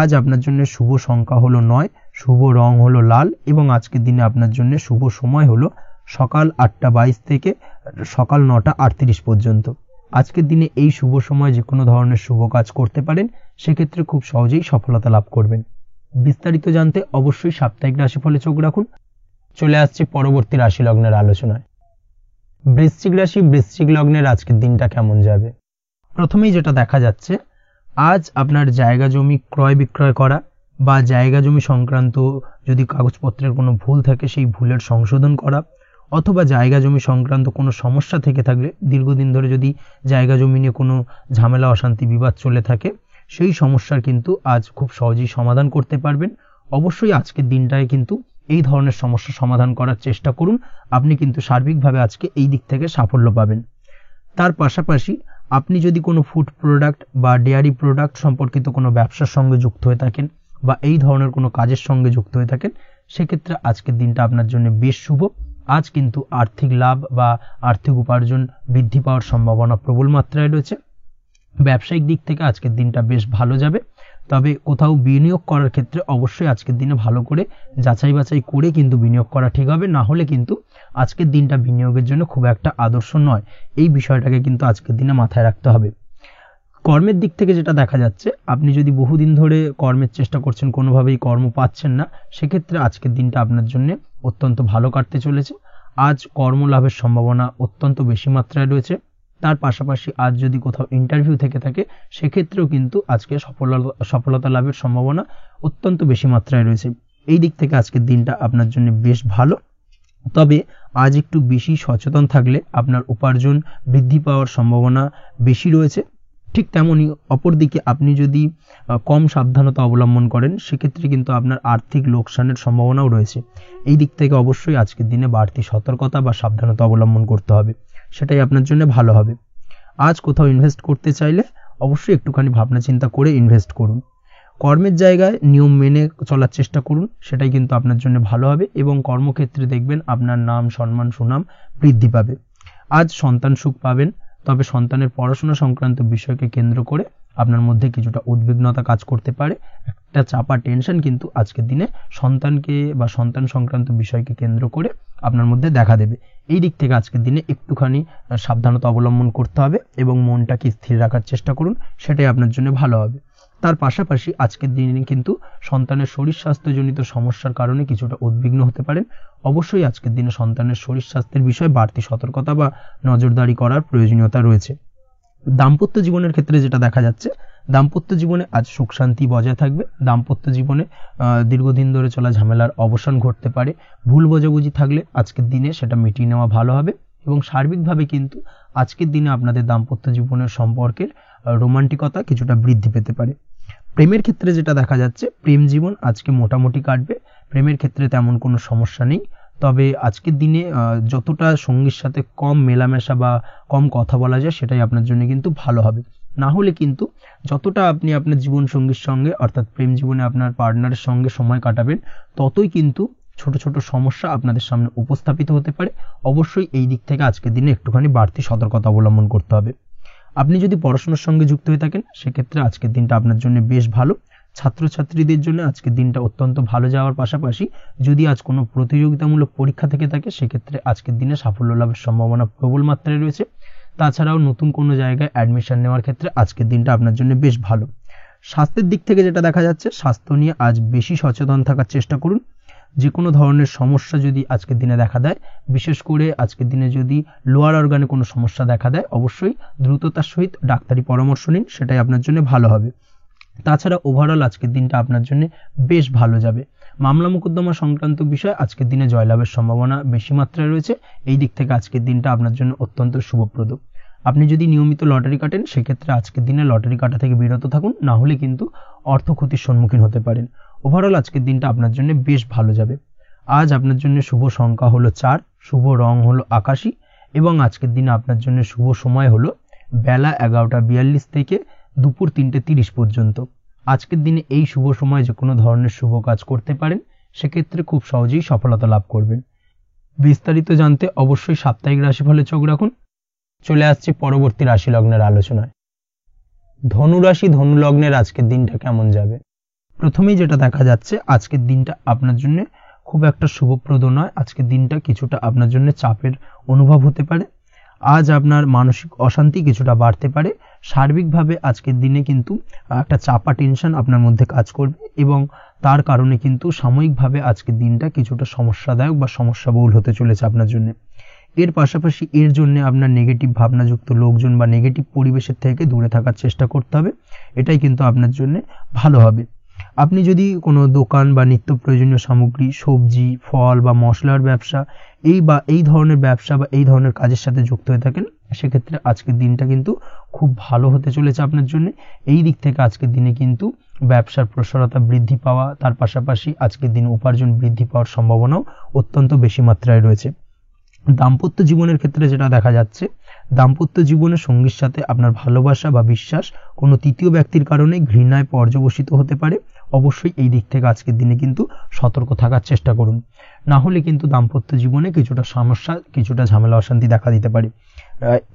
আজ আপনার জন্য শুভ সংখ্যা হলো 9, শুভ রং হলো লাল এবং আজকের দিনে আপনার জন্য শুভ সময় হলো সকাল 8:22 থেকে সকাল 9:38 পর্যন্ত। আজকের দিনে এই শুভ সময় যে কোনো ধরনের শুভ কাজ করতে পারেন, সেক্ষেত্রে খুব সহজেই সফলতা লাভ করবেন। বিস্তারিত জানতে অবশ্যই সাপ্তাহিক রাশিফলে চোখ রাখুন। চলে আসছে পরবর্তী রাশি লগ্নের আলোচনায়। বৃশ্চিক রাশি, বৃশ্চিক লগ্নের আজকের দিনটা কেমন যাবে? প্রথমেই যেটা দেখা যাচ্ছে, আজ আপনার জায়গা জমি ক্রয় বিক্রয় করা বা জায়গা জমি সংক্রান্ত যদি কাগজপত্রের কোনো ভুল থাকে সেই ভুলের সংশোধন করা, অথবা জায়গা জমি সংক্রান্ত কোনো সমস্যা থেকে থাকলে, দীর্ঘদিন ধরে যদি জায়গা জমি নিয়ে কোনো ঝামেলা অশান্তি বিবাদ চলে থাকে, সেই সমস্যার কিন্তু আজ খুব সহজেই সমাধান করতে পারবেন। অবশ্যই আজকের দিনটায় কিন্তু এই ধরনের সমস্যা সমাধান করার চেষ্টা করুন। আপনি কিন্তু সার্বিকভাবে আজকে এই দিক থেকে সাফল্য পাবেন। তার পাশাপাশি আপনি যদি কোনো ফুড প্রোডাক্ট বা ডেয়ারি প্রোডাক্ট সম্পর্কিত কোনো ব্যবসার সঙ্গে যুক্ত হয়ে থাকেন বা এই ধরনের কোনো কাজের সঙ্গে যুক্ত হয়ে থাকেন সেক্ষেত্রে আজকের দিনটা আপনার জন্য বেশ শুভ। আজ কিন্তু আর্থিক লাভ বা আর্থিক উপার্জন বৃদ্ধি পাওয়ার সম্ভাবনা প্রবল মাত্রায় রয়েছে। ব্যবসায়িক দিক থেকে আজকের দিনটা বেশ ভালো যাবে। তবে কোথাও বিনিয়োগ করার ক্ষেত্রে অবশ্যই আজকের দিনে ভালো করে যাচাই বাছাই করে কিন্তু বিনিয়োগ করা ঠিক হবে, না হলে কিন্তু আজকের দিনটা বিনিয়োগের জন্য খুব একটা আদর্শ নয়। এই বিষয়টাকে কিন্তু আজকের দিনে মাথায় রাখতে হবে। কর্মের দিক থেকে যেটা দেখা যাচ্ছে, আপনি যদি বহুদিন ধরে কর্মের চেষ্টা করছেন, কোনোভাবেই কর্ম পাচ্ছেন না, সেক্ষেত্রে আজকের দিনটা আপনার জন্য অত্যন্ত ভালো কাটতে চলেছে। আজ কর্মলাভের সম্ভাবনা অত্যন্ত বেশি মাত্রায় রয়েছে। তার পাশাপাশি আজ যদি কোথাও ইন্টারভিউ থেকে থাকে সেক্ষেত্রেও কিন্তু আজকে সফলতা লাভের সম্ভাবনা অত্যন্ত বেশি মাত্রায় রয়েছে। এই দিক থেকে আজকের দিনটা আপনার জন্য বেশ ভালো। তবে আজ একটু বেশি সচেতন থাকলে আপনার উপার্জন বৃদ্ধি পাওয়ার সম্ভাবনা বেশি রয়েছে। ঠিক তেমনি অপরদিকে আপনি যদি কম সাবধানতা অবলম্বন করেন সেক্ষেত্রে কিন্তু আপনার আর্থিক লোকসানের সম্ভাবনাও রয়েছে। এই দিক থেকে অবশ্যই আজকের দিনে বাড়তি সতর্কতা বা সাবধানতা অবলম্বন করতে হবে, সেটাই আপনার জন্য ভালো হবে। আজ কোথাও ইনভেস্ট করতে চাইলে অবশ্যই একটুখানি ভাবনা চিন্তা করে ইনভেস্ট করুন। কর্মের জায়গায় নিয়ম মেনে চলার চেষ্টা করুন, সেটাই কিন্তু আপনার জন্য ভালো হবে এবং কর্মক্ষেত্রে দেখবেন আপনার নাম, সম্মান, সুনাম বৃদ্ধি পাবে। আজ সন্তান সুখ পাবেন, তবে সন্তানের পড়াশোনা সংক্রান্ত বিষয়কে কেন্দ্র করে আপনার মধ্যে কিছুটা উদ্বিগ্নতা কাজ করতে পারে। একটা চাপা টেনশন কিন্তু আজকের দিনে সন্তানকে বা সন্তান সংক্রান্ত বিষয়কে কেন্দ্র করে আপনার মধ্যে দেখা দেবে। এই দিক থেকে আজকের দিনে একটুখানি সাবধানতা অবলম্বন করতে হবে এবং মনটাকে স্থির রাখার চেষ্টা করুন, সেটাই আপনার জন্য ভালো হবে। তার পাশাপাশি আজকের দিনে কিন্তু সন্তানের শরীর স্বাস্থ্যজনিত সমস্যার কারণে কিছুটা উদ্বিগ্ন হতে পারেন। অবশ্যই আজকের দিনে সন্তানের শরীর স্বাস্থ্যের বিষয়ে বাড়তি সতর্কতা বা নজরদারি করার প্রয়োজনীয়তা রয়েছে। দাম্পত্য জীবনের ক্ষেত্রে যেটা দেখা যাচ্ছে, দাম্পত্য জীবনে আজ সুখ শান্তি বজায় থাকবে। দাম্পত্য জীবনে দীর্ঘদিন ধরে চলা ঝামেলার অবসান ঘটতে পারে। ভুল বোঝাবুঝি থাকলে আজকের দিনে সেটা মিটিয়ে নেওয়া ভালো হবে এবং সার্বিকভাবে কিন্তু আজকের দিনে আপনাদের দাম্পত্য জীবনের সম্পর্কের রোমান্টিকতা কিছুটা বৃদ্ধি পেতে পারে। প্রেমের ক্ষেত্রে যেটা দেখা যাচ্ছে, প্রেম জীবন আজকে মোটামুটি কাটবে। প্রেমের ক্ষেত্রে তেমন কোনো সমস্যা নেই, তবে আজকের দিনে যতটা সঙ্গীর সাথে কম মেলামেশা বা কম কথা বলা যায় সেটাই আপনার জন্য কিন্তু ভালো হবে। না হলে কিন্তু যতটা আপনি আপনার জীবন সঙ্গীর সঙ্গে অর্থাৎ প্রেম জীবনে আপনার পার্টনারের সঙ্গে সময় কাটাবেন, ততই কিন্তু ছোট ছোট সমস্যা আপনাদের সামনে উপস্থাপিত হতে পারে। অবশ্যই এই দিক থেকে আজকের দিনে একটুখানি বাড়তি সতর্কতা অবলম্বন করতে হবে। আপনি যদি পড়াশোনার সঙ্গে যুক্ত হয়ে থাকেন সেক্ষেত্রে আজকের দিনটা আপনার জন্য বেশ ভালো। ছাত্রছাত্রীদের জন্য আজকের দিনটা অত্যন্ত ভালো যাওয়ার পাশাপাশি যদি আজ কোনো প্রতিযোগিতামূলক পরীক্ষা থেকে থাকে সেক্ষেত্রে আজকের দিনে সাফল্য লাভের সম্ভাবনা প্রবল মাত্রায় রয়েছে। তাছাড়াও নতুন কোনো জায়গায় অ্যাডমিশন নেওয়ার ক্ষেত্রে আজকের দিনটা আপনার জন্য বেশ ভালো। স্বাস্থ্যের দিক থেকে যেটা দেখা যাচ্ছে, স্বাস্থ্য নিয়ে আজ বেশি সচেতন থাকার চেষ্টা করুন। যে কোনো ধরনের সমস্যা যদি আজকের দিনে দেখা দেয়, বিশেষ করে আজকের দিনে যদি লোয়ার অর্গানে কোনো সমস্যা দেখা দেয়, অবশ্যই দ্রুততার সহিত ডাক্তারি পরামর্শ নিন, সেটাই আপনার জন্য ভালো হবে। তাছাড়া ওভারঅল আজকের দিনটা আপনার জন্য বেশ ভালো যাবে। মামলা মোকদ্দমা সংক্রান্ত বিষয় আজকের দিনে জয়লাভের সম্ভাবনা বেশি মাত্রায় রয়েছে। এই দিক থেকে আজকের দিনটা আপনার জন্য অত্যন্ত শুভপ্রদ। আপনি যদি নিয়মিত লটারি কাটেন সেক্ষেত্রে আজকের দিনে লটারি কাটা থেকে বিরত থাকুন, না হলে কিন্তু অর্থ ক্ষতির সম্মুখীন হতে পারেন। ওভারঅল আজকের দিনটা আপনার জন্য বেশ ভালো যাবে। আজ আপনার জন্য শুভ সংখ্যা হলো 4, শুভ রং হলো আকাশী এবং আজকের দিনে আপনার জন্য শুভ সময় হলো বেলা 11:42 থেকে দুপুর 3:30 পর্যন্ত। আজকের দিনে এই শুভ সময় যে কোনো ধরনের শুভ কাজ করতে পারেন, সেক্ষেত্রে খুব সহজেই সফলতা লাভ করবেন। বিস্তারিত জানতে অবশ্যই সাপ্তাহিক রাশিফলে চোখ রাখুন। চলে আসছে পরবর্তী রাশি লগ্নের আলোচনায়। ধনুরাশি ধনু লগ্নের আজকের দিনটা কেমন যাবে? প্রথমেই যেটা দেখা যাচ্ছে, আজকের দিনটা আপনার জন্য খুব একটা শুভপ্রদ নয়। আজকের দিনটা কিছুটা আপনার জন্য চাপের অনুভব হতে পারে। আজ আপনার মানসিক অশান্তি কিছুটা বাড়তে পারে। সার্বিকভাবে আজকের দিনে কিন্তু একটা চাপা টেনশন আপনার মধ্যে কাজ করবে এবং তার কারণে কিন্তু সাময়িকভাবে আজকের দিনটা কিছুটা সমস্যাদায়ক বা সমস্যাবহুল হতে চলেছে আপনার জন্য। এর পাশাপাশি এর জন্য আপনার নেগেটিভ ভাবনাযুক্ত লোকজন বা নেগেটিভ পরিবেশের থেকে দূরে থাকার চেষ্টা করতে হবে। এটাই কিন্তু আপনার জন্য ভালো হবে। আপনি যদি কোনো দোকান বা নিত্য প্রয়োজনীয় সামগ্রী, সবজি, ফল বা মশলার ব্যবসা এই ধরনের ব্যবসা বা এই ধরনের কাজের সাথে যুক্ত হয়ে থাকেন, সেক্ষেত্রে আজকের দিনটা কিন্তু খুব ভালো হতে চলেছে আপনার জন্য। এই দিক থেকে আজকের দিনে কিন্তু ব্যবসার প্রসারতা বৃদ্ধি পাওয়া, তার পাশাপাশি আজকের দিনে উপার্জন বৃদ্ধি পাওয়ার সম্ভাবনাও অত্যন্ত বেশি মাত্রায় রয়েছে। দাম্পত্য জীবনের ক্ষেত্রে যেটা দেখা যাচ্ছে, দাম্পত্য জীবনে সঙ্গীর সাথে আপনার ভালোবাসা বা বিশ্বাস কোনো তৃতীয় ব্যক্তির কারণে ঘৃণায় পর্যবসিত হতে পারে। অবশ্যই এই দিক থেকে আজকের দিনে কিন্তু সতর্ক থাকার চেষ্টা করুন, না হলে কিন্তু দাম্পত্য জীবনে কিছুটা সমস্যা, কিছুটা ঝামেলা অশান্তি দেখা দিতে পারে।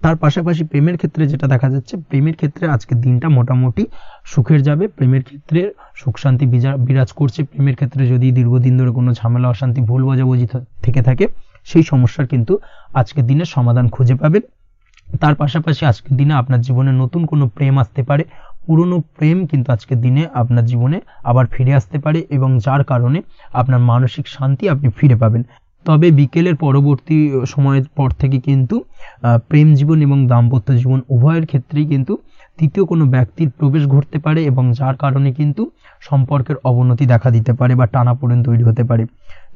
তার পাশাপাশি প্রেমের ক্ষেত্রে যেটা দেখা যাচ্ছে, প্রেমের ক্ষেত্রে আজকের দিনটা মোটামুটি সুখের যাবে। প্রেমের ক্ষেত্রে সুখ শান্তি বিরাজ করছে। প্রেমের ক্ষেত্রে যদি দীর্ঘদিন ধরে কোনো ঝামেলা অশান্তি, ভুল বোঝাবুঝি থেকে থাকে, সেই সমস্যার কিন্তু আজকের দিনে সমাধান খুঁজে পাবেন। তার পাশাপাশি আজকের দিনে আপনার জীবনে নতুন কোনো প্রেম আসতে পারে। পুরনো প্রেম কিন্তু আজকের দিনে আপনার জীবনে আবার ফিরে আসতে পারে এবং যার কারণে আপনার মানসিক শান্তি আপনি ফিরে পাবেন। তবে বিকেলের পরবর্তী সময়ের পর থেকে কিন্তু প্রেম জীবন এবং দাম্পত্য জীবন উভয়ের ক্ষেত্রেই কিন্তু তৃতীয় কোনো ব্যক্তির প্রবেশ ঘটতে পারে এবং যার কারণে কিন্তু সম্পর্কের অবনতি দেখা দিতে পারে বা টানাপোড়েন তৈরি হতে পারে।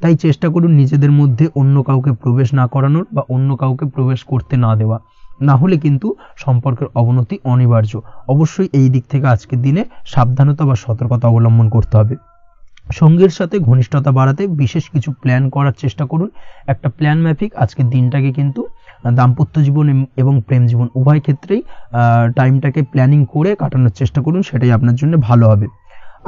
তাই চেষ্টা করুন নিজেদের মধ্যে অন্য কাউকে প্রবেশ না করানোর বা অন্য কাউকে প্রবেশ করতে না দেওয়া, না হলে কিন্তু সম্পর্কের অবনতি অনিবার্য। অবশ্যই এই দিক থেকে আজকের দিনে সাবধানতা বা সতর্কতা অবলম্বন করতে হবে। সঙ্গীর সাথে ঘনিষ্ঠতা বাড়াতে বিশেষ কিছু প্ল্যান করার চেষ্টা করুন। একটা প্ল্যান মাফিক আজকের দিনটাকে কিন্তু দাম্পত্য জীবন এবং প্রেম জীবন উভয় ক্ষেত্রেই টাইমটাকে প্ল্যানিং করে কাটানোর চেষ্টা করুন, সেটাই আপনার জন্য ভালো হবে।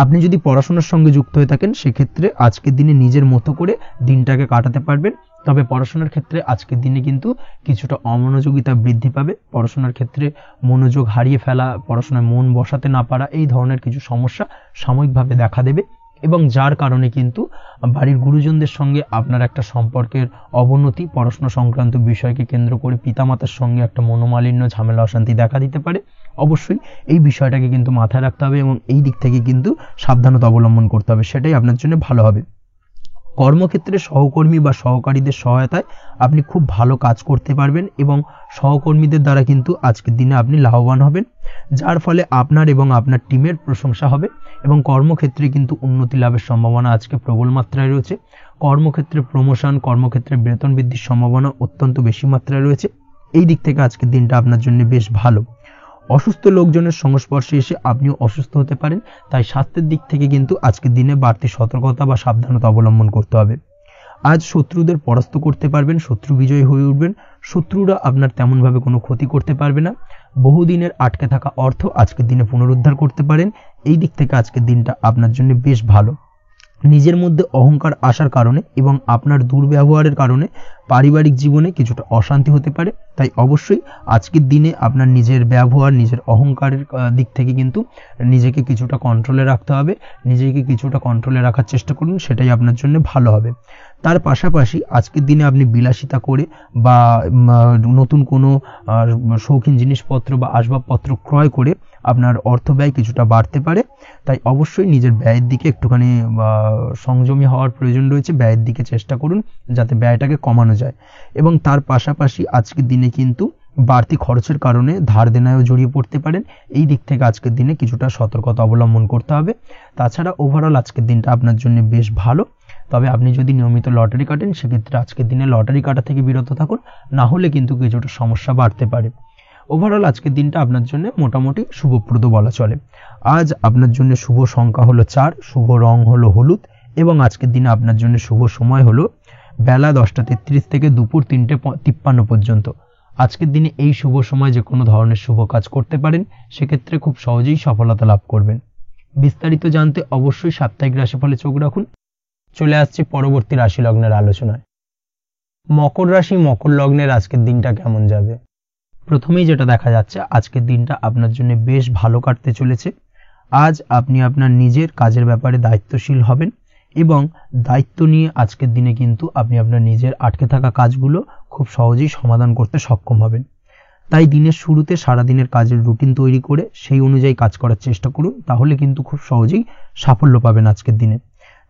আপনি যদি পড়াশোনার সঙ্গে যুক্ত হয়ে থাকেন সেক্ষেত্রে আজকের দিনে নিজের মতো করে দিনটাকে কাটাতে পারবেন। তবে পড়াশোনার ক্ষেত্রে আজকের দিনে কিন্তু কিছুটা অমনোযোগিতা বৃদ্ধি পাবে। পড়াশোনার ক্ষেত্রে মনোযোগ হারিয়ে ফেলা, পড়াশোনায় মন বসাতে না পারা, এই ধরনের কিছু সমস্যা সাময়িকভাবে দেখা দেবে এবং যার কারণে কিন্তু বাড়ির গুরুজনদের সঙ্গে আপনার একটা সম্পর্কের অবনতি, পড়াশোনা সংক্রান্ত বিষয়কে কেন্দ্র করে পিতামাতার সঙ্গে একটা মনোমালিন্য, ঝামেলা অশান্তি দেখা দিতে পারে। অবশ্যই এই বিষয়টাকে কিন্তু মাথায় রাখতে হবে এবং এই দিক থেকে কিন্তু সাবধানতা অবলম্বন করতে হবে, সেটাই আপনার জন্য ভালো হবে। কর্মক্ষেত্রে সহকর্মী বা সহকারীদের সহায়তায় আপনি খুব ভালো কাজ করতে পারবেন এবং সহকর্মীদের দ্বারা কিন্তু আজকের দিনে আপনি লাভবান হবেন, যার ফলে আপনার এবং আপনার টিমের প্রশংসা হবে এবং কর্মক্ষেত্রে কিন্তু উন্নতি লাভের সম্ভাবনা আজকে প্রবল মাত্রায় রয়েছে। কর্মক্ষেত্রে প্রমোশন, কর্মক্ষেত্রে বেতন বৃদ্ধির সম্ভাবনা অত্যন্ত বেশি মাত্রায় রয়েছে। এই দিক থেকে আজকের দিনটা আপনার জন্য বেশ ভালো। অসুস্থ লোকজনের সংস্পর্শে এসে আপনিও অসুস্থ হতে পারেন, তাই স্বাস্থ্যের দিক থেকে কিন্তু আজকের দিনে বাড়তি সতর্কতা বা সাবধানতা অবলম্বন করতে হবে। আজ শত্রুদের পরাস্ত করতে পারবেন, শত্রু বিজয়ী হয়ে উঠবেন, শত্রুরা আপনার তেমনভাবে কোনো ক্ষতি করতে পারবে না। বহুদিনের আটকে থাকা অর্থ আজকের দিনে পুনরুদ্ধার করতে পারেন। এই দিক থেকে আজকের দিনটা আপনার জন্য বেশ ভালো। নিজের মধ্যে অহংকার আসার কারণে এবং আপনার দুর্ব্যবহারের কারণে পারিবারিক জীবনে কিছুটা অশান্তি হতে পারে, তাই অবশ্যই আজকের দিনে আপনার নিজের ব্যবহার, নিজের অহংকারের দিক থেকে কিন্তু নিজেকে কিছুটা কন্ট্রোলে রাখতে হবে। নিজেকে কিছুটা কন্ট্রোলে রাখার চেষ্টা করুন, সেটাই আপনার জন্য ভালো হবে। তার পাশাপাশি আজকের দিনে আপনি বিলাসিতা করে বা নতুন কোনো শৌখিন জিনিসপত্র বা আসবাবপত্র ক্রয় করে আপনার অর্থ ব্যয় কিছুটা বাড়তে পারে, তাই অবশ্যই নিজের ব্যয়ের দিকে একটুখানি সংযমী হওয়ার প্রয়োজন রয়েছে। ব্যয়ের দিকে চেষ্টা করুন যাতে ব্যয়টাকে কমানো যায় এবং তার পাশাপাশি আজকের দিনে কিন্তু বাড়তি খরচের কারণে ধার দেনায়ও জড়িয়ে পড়তে পারেন। এই দিক থেকে আজকের দিনে কিছুটা সতর্কতা অবলম্বন করতে হবে। তাছাড়া ওভারঅল আজকের দিনটা আপনার জন্য বেশ ভালো। তবে আপনি যদি নিয়মিত লটারি কাটেন সেক্ষেত্রে আজকের দিনে লটারি কাটা থেকে বিরত থাকুন, না হলে কিন্তু কিছুটা সমস্যা বাড়তে পারে। ওভারঅল আজকের দিনটা আপনার জন্য মোটামুটি শুভপ্রদ বলা চলে। আজ আপনার জন্য শুভ সংখ্যা হলো 4, শুভ রং হলো হলুদ এবং আজকের দিনে আপনার জন্য শুভ সময় হলো বেলা 10:33 থেকে দুপুর 3:53 পর্যন্ত। আজকের দিনে এই শুভ সময় যে কোনো ধরনের শুভ কাজ করতে পারেন, সেক্ষেত্রে খুব সহজেই সফলতা লাভ করবেন। বিস্তারিত জানতে অবশ্যই সাপ্তাহিক রাশিফলে চোখ রাখুন। চলে আসছি পরবর্তী রাশি লগ্নের আলোচনায়। মকর রাশি, মকর লগ্নের আজকের দিনটা কেমন যাবে? প্রথমেই যেটা দেখা যাচ্ছে, আজকের দিনটা আপনার জন্য বেশ ভালো কাটতে চলেছে। আজ আপনি আপনার নিজের কাজের ব্যাপারে দায়িত্বশীল হবেন এবং দায়িত্ব নিয়ে আজকের দিনে কিন্তু আপনি আপনার নিজের আটকে থাকা কাজগুলো খুব সহজেই সমাধান করতে সক্ষম হবেন। তাই দিনের শুরুতে সারাদিনের কাজের রুটিন তৈরি করে সেই অনুযায়ী কাজ করার চেষ্টা করুন, তাহলে কিন্তু খুব সহজেই সাফল্য পাবেন আজকের দিনে।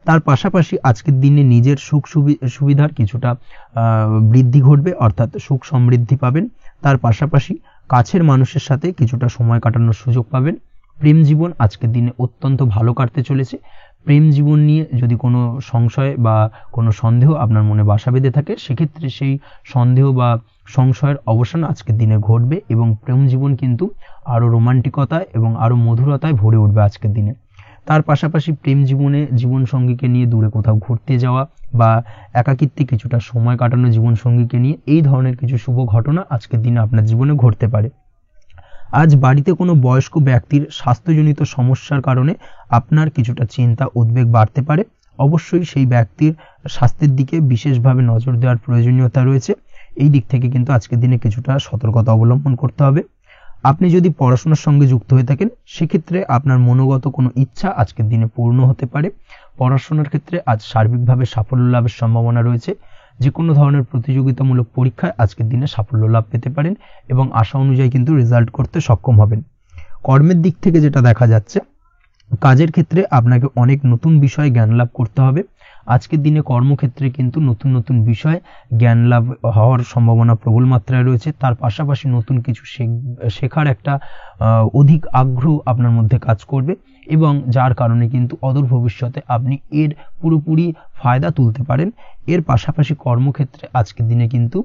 তার পাশাপাশি আজকের দিনে নিজের সুখ সুবিধার কিছুটা বৃদ্ধি ঘটবে, অর্থাৎ সুখ সমৃদ্ধি পাবেন। তার পাশাপাশি কাছের মানুষের সাথে কিছুটা সময় কাটানোর সুযোগ পাবেন। প্রেম জীবন আজকের দিনে অত্যন্ত ভালো কাটতে চলেছে। প্রেম জীবন নিয়ে যদি কোনো সংশয় বা কোনো সন্দেহ আপনার মনে বাসা বেঁধে থাকে, সেক্ষেত্রে সেই সন্দেহ বা সংশয়ের অবসান আজকের দিনে ঘটবে এবং প্রেম জীবন কিন্তু আরও রোমান্টিকতায় এবং আরও মধুরতায় ভরে উঠবে আজকের দিনে। তার পাশাপাশি প্রেম জীবনে জীবনসঙ্গীকে নিয়ে দূরে কোথাও ঘুরতে যাওয়া বা একাকিত্বে কিছুটা সময় কাটানো জীবনসঙ্গীকে নিয়ে, এই ধরনের কিছু শুভ ঘটনা আজকের দিনে আপনার জীবনে ঘটতে পারে। আজ বাড়িতে কোনো বয়স্ক ব্যক্তির স্বাস্থ্যজনিত সমস্যার কারণে আপনার কিছুটা চিন্তা উদ্বেগ বাড়তে পারে। অবশ্যই সেই ব্যক্তির স্বাস্থ্যের দিকে বিশেষভাবে নজর দেওয়ার প্রয়োজনীয়তা রয়েছে। এই দিক থেকে কিন্তু আজকের দিনে কিছুটা সতর্কতা অবলম্বন করতে হবে। আপনি যদি পড়াশোনার সঙ্গে যুক্ত হয়ে থাকেন, সেক্ষেত্রে আপনার মনোগত কোনো ইচ্ছা আজকের দিনে পূর্ণ হতে পারে। পড়াশোনার ক্ষেত্রে আজ সার্বিকভাবে সাফল্য লাভের সম্ভাবনা রয়েছে। যে কোনো ধরনের প্রতিযোগিতামূলক পরীক্ষায় আজকের দিনে সাফল্য লাভ পেতে পারেন এবং আশা অনুযায়ী কিন্তু রেজাল্ট করতে সক্ষম হবেন। কর্মের দিক থেকে যেটা দেখা যাচ্ছে, কাজের ক্ষেত্রে আপনাকে অনেক নতুন বিষয়ে জ্ঞান লাভ করতে হবে। আজকের দিনে কর্মক্ষেত্রে কিন্তু নতুন নতুন বিষয় জ্ঞান লাভ হওয়ার সম্ভাবনা প্রবল মাত্রায় রয়েছে। তার পাশাপাশি নতুন কিছু শেখার একটা অধিক আগ্রহ আপনার মধ্যে কাজ করবে এবং যার কারণে কিন্তু অদূর ভবিষ্যতে আপনি এর পুরোপুরি ফায়দা তুলতে পারেন। এর পাশাপাশি কর্মক্ষেত্রে আজকের দিনে কিন্তু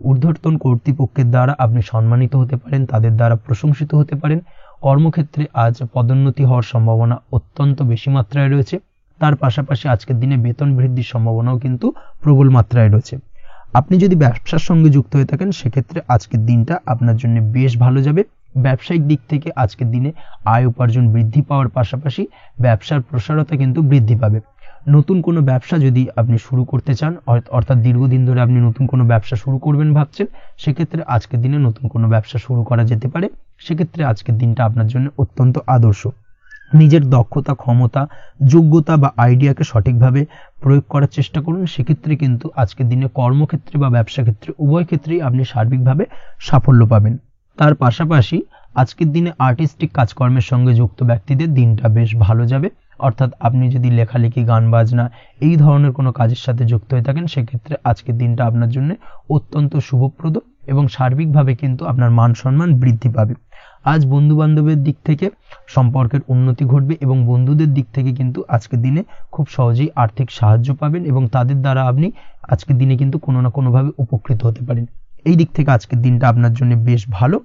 ঊর্ধ্বতন কর্তৃপক্ষের দ্বারা আপনি সম্মানিত হতে পারেন, তাদের দ্বারা প্রশংসিত হতে পারেন। কর্মক্ষেত্রে আজ পদোন্নতি হওয়ার সম্ভাবনা অত্যন্ত বেশি মাত্রায় রয়েছে। তার পাশাপাশি আজকের দিনে বেতন বৃদ্ধির সম্ভাবনাও কিন্তু প্রবল মাত্রায় রয়েছে। আপনি যদি ব্যবসার সঙ্গে যুক্ত হয়ে থাকেন, সেক্ষেত্রে আজকের দিনটা আপনার জন্য বেশ ভালো যাবে। ব্যবসায়িক দিক থেকে আজকের দিনে আয় উপার্জন বৃদ্ধি পাওয়ার পাশাপাশি ব্যবসার প্রসারতা কিন্তু বৃদ্ধি পাবে। নতুন কোনো ব্যবসা যদি আপনি শুরু করতে চান, অর্থাৎ দীর্ঘদিন ধরে আপনি নতুন কোনো ব্যবসা শুরু করবেন ভাবছেন, সেক্ষেত্রে আজকের দিনে নতুন কোনো ব্যবসা শুরু করা যেতে পারে। সেক্ষেত্রে আজকের দিনটা আপনার জন্য অত্যন্ত আদর্শ। নিজের দক্ষতা, ক্ষমতা, যোগ্যতা বা আইডিয়াকে সঠিকভাবে প্রয়োগ করার চেষ্টা করুন। সেক্ষেত্রে কিন্তু আজকের দিনে কর্মক্ষেত্রে বা ব্যবসা ক্ষেত্রে উভয় ক্ষেত্রেই আপনি সার্বিকভাবে সাফল্য পাবেন। তার পাশাপাশি আজকের দিনে আর্টিস্টিক কাজকর্মের সঙ্গে যুক্ত ব্যক্তিদের দিনটা বেশ ভালো যাবে। অর্থাৎ আপনি যদি লেখালেখি, গান বাজনা এই ধরনের কোনো কাজের সাথে যুক্ত হয়ে থাকেন, সেক্ষেত্রে আজকের দিনটা আপনার জন্য অত্যন্ত শুভপ্রদ এবং সার্বিকভাবে কিন্তু আপনার মান সম্মান বৃদ্ধি পাবে। আজ বন্ধু বান্ধবের দিক থেকে সম্পর্কের উন্নতি ঘটবে এবং বন্ধুদের দিক থেকে কিন্তু আজকের দিনে খুব সহজেই আর্থিক সাহায্য পাবেন এবং তাদের দ্বারা আপনি আজকের দিনে কিন্তু কোনো না কোনোভাবে উপকৃত হতে পারেন। এই দিক থেকে আজকের দিনটা আপনার জন্য বেশ ভালো।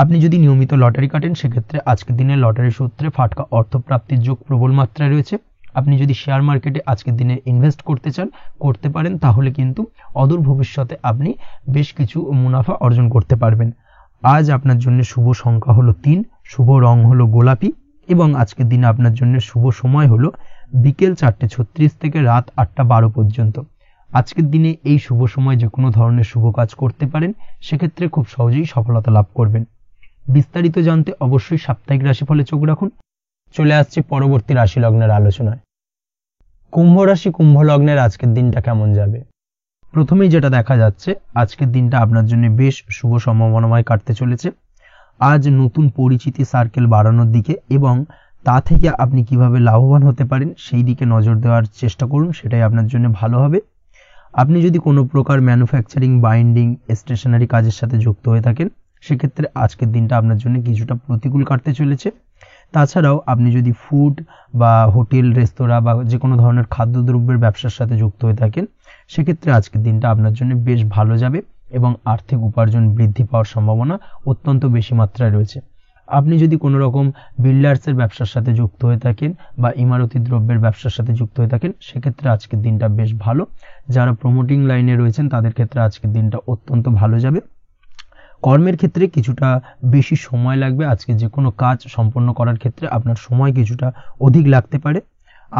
আপনি যদি নিয়মিত লটারি কাটেন, সেক্ষেত্রে আজকের দিনে লটারি সূত্রে ফাটকা অর্থপ্রাপ্তির যোগ প্রবল মাত্রায় রয়েছে। আপনি যদি শেয়ার মার্কেটে আজকের দিনে ইনভেস্ট করতে চান, করতে পারেন, তাহলে কিন্তু অদূর ভবিষ্যতে আপনি বেশ কিছু মুনাফা অর্জন করতে পারবেন। আজ আপনার জন্য শুভ সংখ্যা হলো 3, শুভ রং হলো গোলাপি এবং আজকের দিনে আপনার জন্য শুভ সময় হলো বিকেল 4:36 থেকে রাত 8:12 পর্যন্ত। আজকের দিনে এই শুভ সময় যে কোনো ধরনের শুভ কাজ করতে পারেন, সেক্ষেত্রে খুব সহজেই সফলতা লাভ করবেন। বিস্তারিত জানতে অবশ্যই সাপ্তাহিক রাশিফলে চোখ রাখুন। চলে আসছে পরবর্তী রাশি লগ্নের আলোচনায়। কুম্ভ রাশি, কুম্ভ লগ্নের আজকের দিনটা কেমন যাবে? প্রথমেই যেটা দেখা যাচ্ছে, আজকের দিনটা আপনার জন্য বেশ শুভ সম্ভাবনাময় কাটতে চলেছে। আজ নতুন পরিচিতি সার্কেল বাড়ানোর দিকে এবং তা থেকে আপনি কিভাবে লাভবান হতে পারেন সেই দিকে নজর দেওয়ার চেষ্টা করুন, সেটাই আপনার জন্য ভালো হবে। আপনি যদি কোনো প্রকার ম্যানুফ্যাকচারিং, বাইন্ডিং, স্টেশনারি কাজের সাথে যুক্ত হয়ে থাকেন, সেক্ষেত্রে আজকের দিনটা আপনার জন্য কিছুটা প্রতিকূল কাটতে চলেছে। তাছাড়াও আপনি যদি ফুড বা হোটেল, রেস্তোরাঁ বা যে কোনো ধরনের খাদ্যদ্রব্যের ব্যবসার সাথে যুক্ত হয়ে থাকেন, সেক্ষেত্রে আজকের দিনটা আপনার জন্য বেশ ভালো যাবে এবং আর্থিক উপার্জন বৃদ্ধি পাওয়ার সম্ভাবনা অত্যন্ত বেশি মাত্রায় রয়েছে। আপনি যদি কোনো রকম বিল্ডার্সের ব্যবসার সাথে যুক্ত হয়ে থাকেন বা ইমারতি দ্রব্যের ব্যবসার সাথে যুক্ত হয়ে থাকেন, সেক্ষেত্রে আজকের দিনটা বেশ ভালো। যারা প্রমোটিং লাইনে রয়েছেন তাদের ক্ষেত্রে আজকের দিনটা অত্যন্ত ভালো যাবে। কর্মের ক্ষেত্রে কিছুটা বেশি সময় লাগবে। আজকে যে কোনো কাজ সম্পন্ন করার ক্ষেত্রে আপনার সময় কিছুটা অধিক লাগতে পারে।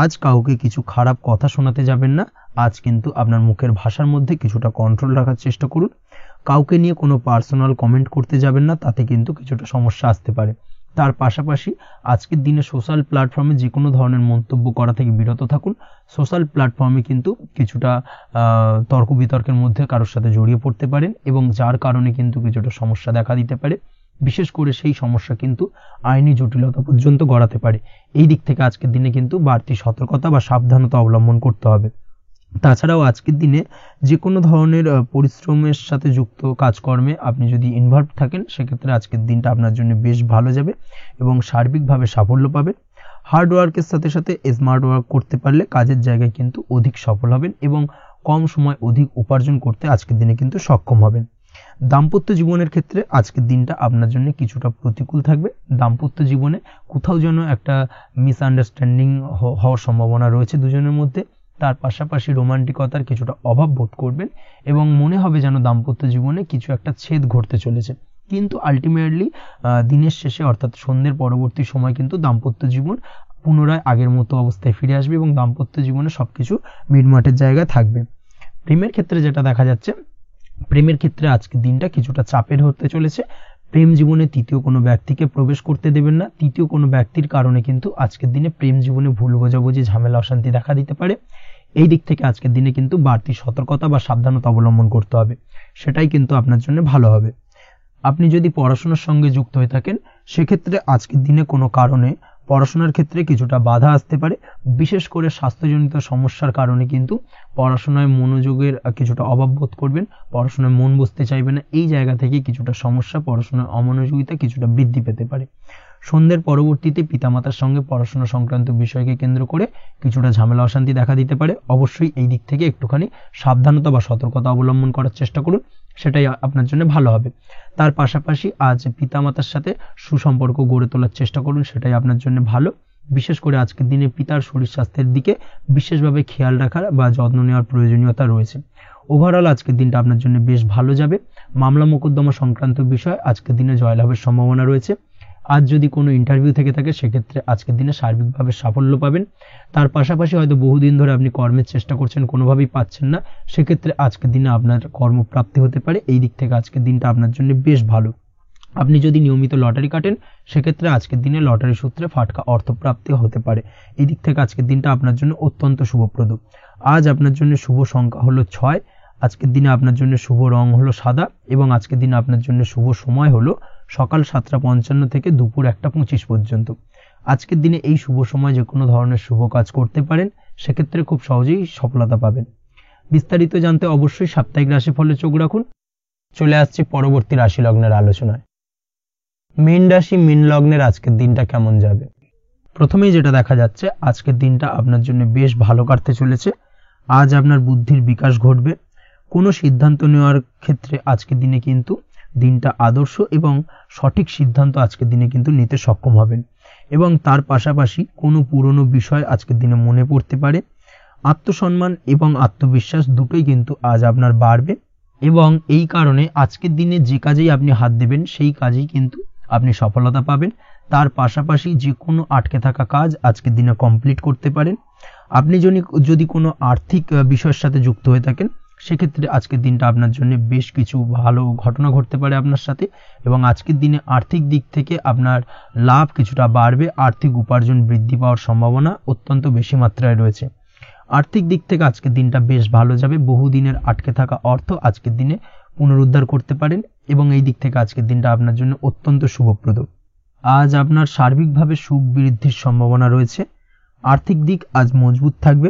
আজ কাউকে কিছু খারাপ কথা শোনাতে যাবেন না। আজ কিন্তু আপনার মুখের ভাষার মধ্যে কিছুটা কন্ট্রোল রাখার চেষ্টা করুন। কাউকে নিয়ে কোনো পার্সোনাল কমেন্ট করতে যাবেন না, তাতে কিন্তু কিছুটা সমস্যা আসতে পারে। তার পাশাপাশি আজকের দিনে সোশ্যাল প্ল্যাটফর্মে যে কোনো ধরনের মন্তব্য করা থেকে বিরত থাকুন। সোশ্যাল প্ল্যাটফর্মে কিন্তু কিছুটা তর্ক বিতর্কের মধ্যে কারোর সাথে জড়িয়ে পড়তে পারেন এবং যার কারণে কিন্তু কিছুটা সমস্যা দেখা দিতে পারে। বিশেষ করে সেই সমস্যা কিন্তু আইনি জটিলতা পর্যন্ত গড়াতে পারে। এই দিক থেকে আজকের দিনে কিন্তু বাড়তি সতর্কতা বা সাবধানতা অবলম্বন করতে হবে। তাছাড়াও আজকের দিনে যে কোনো ধরনের পরিশ্রমের সাথে যুক্ত কাজকর্মে আপনি যদি ইনভলভ থাকেন, সেক্ষেত্রে আজকের দিনটা আপনার জন্য বেশ ভালো যাবে এবং সার্বিকভাবে সাফল্য পাবেন। হার্ড ওয়ার্কের সাথে সাথে স্মার্ট ওয়ার্ক করতে পারলে কাজের জায়গায় কিন্তু অধিক সফল হবেন এবং কম সময় অধিক উপার্জন করতে আজকের দিনে কিন্তু সক্ষম হবেন। দাম্পত্য জীবনের ক্ষেত্রে আজকের দিনটা আপনার জন্য কিছুটা প্রতিকূল থাকবে। দাম্পত্য জীবনে কোথাও যেন একটা মিসআন্ডারস্ট্যান্ডিং হওয়ার সম্ভাবনা রয়েছে দুজনের মধ্যে। তার পাশাপাশি রোমান্টিকতার কিছুটা অভাব বোধ করবেন এবং মনে হবে যেন দাম্পত্য জীবনে কিছু একটা ছেদ ঘটতে চলেছে। কিন্তু আলটিমেটলি দিনের শেষে অর্থাৎ সন্ধ্যের পরবর্তী সময় কিন্তু দাম্পত্য জীবন পুনরায় আগের মতো অবস্থায় ফিরে আসবে এবং দাম্পত্য জীবনে সবকিছু মিটমাটের জায়গায় থাকবে। প্রেমের ক্ষেত্রে যেটা দেখা যাচ্ছে, প্রেমের ক্ষেত্রে আজকের দিনটা কিছুটা চাপের হতে চলেছে। প্রেম জীবনে তৃতীয় কোনো ব্যক্তিকে প্রবেশ করতে দেবেন না। তৃতীয় কোনো ব্যক্তির কারণে কিন্তু আজকের দিনে প্রেম জীবনে ভুল বোঝাবুঝি, ঝামেলা, অশান্তি দেখা দিতে পারে। এই দিক থেকে আজকের দিনে কিন্তু বাড়তি সতর্কতা বা সাবধানতা অবলম্বন করতে হবে, সেটাই কিন্তু আপনার জন্য ভালো হবে। আপনি যদি পড়াশোনার সঙ্গে যুক্ত হয়ে থাকেন, সেক্ষেত্রে আজকের দিনে কোনো কারণে পড়াশোনার ক্ষেত্রে কিছুটা বাধা আসতে পারে। বিশেষ করে স্বাস্থ্যজনিত সমস্যার কারণে কিন্তু পড়াশোনায় মনোযোগের কিছুটা অভাব বোধ করবেন, পড়াশোনায় মন বসতে চাইবে না। এই জায়গা থেকে কিছুটা সমস্যা, পড়াশোনার অমনোযোগিতা কিছুটা বৃদ্ধি পেতে পারে। সন্ধ্যের পরবর্তীতে পিতামাতার সঙ্গে পড়াশোনা সংক্রান্ত বিষয়কে কেন্দ্র করে কিছুটা ঝামেলা, অশান্তি দেখা দিতে পারে। অবশ্যই এই দিক থেকে একটুখানি সাবধানতা বা সতর্কতা অবলম্বন করার চেষ্টা করুন, সেটাই আপনার জন্য ভালো হবে। তার পাশাপাশি আজ পিতামাতার সাথে সুসম্পর্ক গড়ে তোলার চেষ্টা করুন, সেটাই আপনার জন্য ভালো। বিশেষ করে আজকের দিনে পিতার শরীর স্বাস্থ্যের দিকে বিশেষভাবে খেয়াল রাখার বা যত্ন নেওয়ার প্রয়োজনীয়তা রয়েছে। ওভারঅল আজকের দিনটা আপনার জন্য বেশ ভালো যাবে। মামলা মোকদ্দমা সংক্রান্ত বিষয় আজকের দিনে জয়লাভের সম্ভাবনা রয়েছে। আজ যদি কোনো ইন্টারভিউ থেকে থাকে, সেক্ষেত্রে আজকের দিনে সার্বিকভাবে সাফল্য পাবেন। তার পাশাপাশি হয়তো বহুদিন ধরে আপনি কর্মের চেষ্টা করছেন, কোনোভাবেই পাচ্ছেন না, সেক্ষেত্রে আজকের দিনে আপনার কর্মপ্রাপ্তি হতে পারে। এই দিক থেকে আজকের দিনটা আপনার জন্য বেশ ভালো। আপনি যদি নিয়মিত লটারি কাটেন, সেক্ষেত্রে আজকের দিনে লটারি সূত্রে ফাটকা অর্থপ্রাপ্তি হতে পারে। এই দিক থেকে আজকের দিনটা আপনার জন্য অত্যন্ত শুভপ্রদ। আজ আপনার জন্য শুভ সংখ্যা হলো 6। আজকের দিনে আপনার জন্য শুভ রং হলো সাদা এবং আজকের দিনে আপনার জন্য শুভ সময় হলো সকাল 7:55 থেকে দুপুর 1:25 পর্যন্ত। আজকের দিনে এই শুভ সময় যে কোনো ধরনের শুভ কাজ করতে পারেন, সেক্ষেত্রে খুব সহজেই সফলতা পাবেন। বিস্তারিত জানতে অবশ্যই সাপ্তাহিক রাশিফলে চোখ রাখুন। চলে আসছি পরবর্তী রাশি লগ্নের আলোচনায়। মীন রাশি, মীন লগ্নের আজকের দিনটা কেমন যাবে? প্রথমেই যেটা দেখা যাচ্ছে, আজকের দিনটা আপনার জন্য বেশ ভালো কাটতে চলেছে। আজ আপনার বুদ্ধির বিকাশ ঘটবে। কোনো সিদ্ধান্ত নেওয়ার ক্ষেত্রে আজকের দিনে কিন্তু দিনটা আদর্শ এবং সঠিক সিদ্ধান্ত আজকের দিনে কিন্তু নিতে সক্ষম হবেন। এবং তার পাশাপাশি কোনো পুরনো বিষয় আজকের দিনে মনে পড়তে পারে। আত্মসম্মান এবং আত্মবিশ্বাস দুটোই কিন্তু আজ আপনার বাড়বে এবং এই কারণে আজকের দিনে যে কাজেই আপনি হাত দেবেন সেই কাজেই কিন্তু আপনি সফলতা পাবেন। তার পাশাপাশি যে কোনো আটকে থাকা কাজ আজকের দিনে কমপ্লিট করতে পারেন। আপনি যদি কোনো আর্থিক বিষয়ের সাথে যুক্ত হয়ে থাকেন, সেক্ষেত্রে আজকের দিনটা আপনার জন্য বেশ কিছু ভালো ঘটনা ঘটতে পারে আপনার সাথে এবং আজকের দিনে আর্থিক দিক থেকে আপনার লাভ কিছুটা বাড়বে। আর্থিক উপার্জন বৃদ্ধি পাওয়ার সম্ভাবনা অত্যন্ত বেশি মাত্রায় রয়েছে। আর্থিক দিক থেকে আজকের দিনটা বেশ ভালো যাবে। বহুদিনের আটকে থাকা অর্থ আজকের দিনে পুনরুদ্ধার করতে পারেন এবং এই দিক থেকে আজকের দিনটা আপনার জন্য অত্যন্ত শুভপ্রদ। আজ আপনার সার্বিকভাবে সুখ বৃদ্ধির সম্ভাবনা রয়েছে। আর্থিক দিক আজ মজবুত থাকবে।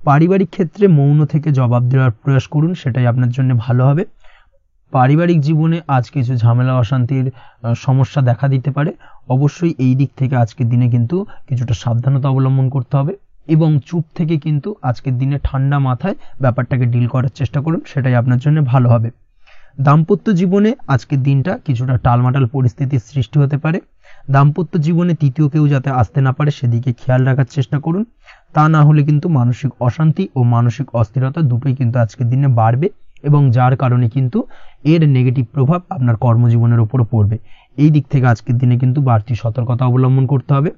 পারিবারিক ক্ষেত্রে মৌন থেকে জবাব দেওয়ার প্রয়াস করুন, সেটাই আপনার জন্য ভালো হবে। পারিবারিক জীবনে আজ কিছু ঝামেলা অশান্তির সমস্যা দেখা দিতে পারে। অবশ্যই এই দিক থেকে আজকের দিনে কিন্তু কিছুটা সাবধানতা অবলম্বন করতে হবে এবং চুপ থেকে কিন্তু আজকের দিনে ঠান্ডা মাথায় ব্যাপারটাকে ডিল করার চেষ্টা করুন, সেটাই আপনার জন্য ভালো হবে। দাম্পত্য জীবনে আজকের দিনটা কিছুটা টালমাটাল পরিস্থিতির সৃষ্টি হতে পারে। দাম্পত্য জীবনে তৃতীয় কেউ যাতে আসতে না পারে সেদিকে খেয়াল রাখার চেষ্টা করুন। তা না হলে কিন্তু মানসিক অশান্তি ও মানসিক অস্থিরতা দুটোই কিন্তু আজকের দিনে বাড়বে এবং যার কারণে কিন্তু এর নেগেটিভ প্রভাব আপনার কর্মজীবনের উপর পড়বে। এই দিক থেকে আজকের দিনে কিন্তু বাড়তি সতর্কতা অবলম্বন করতে হবে।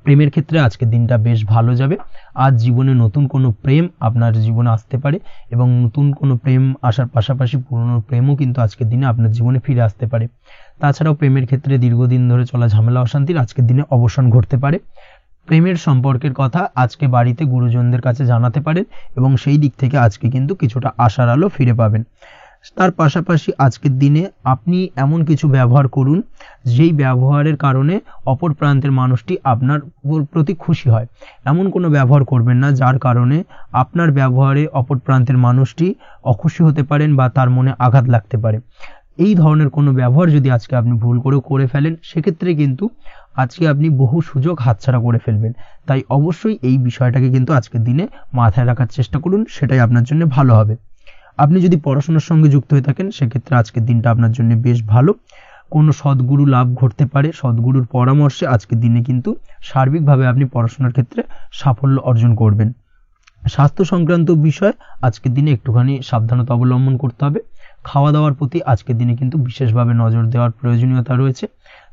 প্রেমের ক্ষেত্রে আজকের দিনটা বেশ ভালো যাবে। আজ জীবনে নতুন কোনো প্রেম আপনার জীবনে আসতে পারে এবং নতুন কোনো প্রেম আসার পাশাপাশি পুরনো প্রেমও কিন্তু আজকের দিনে আপনার জীবনে ফিরে আসতে পারে। তাছাড়াও প্রেমের ক্ষেত্রে দীর্ঘদিন ধরে চলা ঝামেলা অশান্তির আজকের দিনে অবসান ঘটতে পারে। প্রেমের সম্পর্কের কথা আজকে বাড়িতে গুরুজনদের কাছে জানাতে পারেন এবং সেই দিক থেকে আজকে কিন্তু কিছুটা আশার আলো ফিরে পাবেন। তার পাশাপাশি আজকের দিনে আপনি এমন কিছু ব্যবহার করুন যেই ব্যবহারের কারণে অপর প্রান্তের মানুষটি আপনার প্রতি খুশি হয়। এমন কোনো ব্যবহার করবেন না যার কারণে আপনার ব্যবহারে অপর প্রান্তের মানুষটি অখুশি হতে পারেন বা তার মনে আঘাত লাগতে পারে। এই ধরনের কোনো ব্যবহার যদি আজকে আপনি ভুল করে ফেলেন, সেক্ষেত্রে কিন্তু আজকে আপনি বহু সুযোগ হাতছাড়া করে ফেলবেন। তাই অবশ্যই এই বিষয়টাকে কিন্তু আজকের দিনে মাথায় রাখার চেষ্টা করুন, সেটাই আপনার জন্য ভালো হবে। আপনি যদি পড়াশোনার সঙ্গে যুক্ত হয়ে থাকেন, সেক্ষেত্রে আজকের দিনটা আপনার জন্য বেশ ভালো। কোনো সদ্গুরু লাভ ঘটতে পারে। সদ্গুরুর পরামর্শে আজকের দিনে কিন্তু সার্বিকভাবে আপনি পড়াশোনার ক্ষেত্রে সাফল্য অর্জন করবেন। স্বাস্থ্য সংক্রান্ত বিষয় আজকের দিনে একটুখানি সাবধানতা অবলম্বন করতে হবে। খাওয়া দাওয়ার প্রতি আজকের দিনে কিন্তু বিশেষভাবে নজর দেওয়ার প্রয়োজনীয়তা রয়েছে।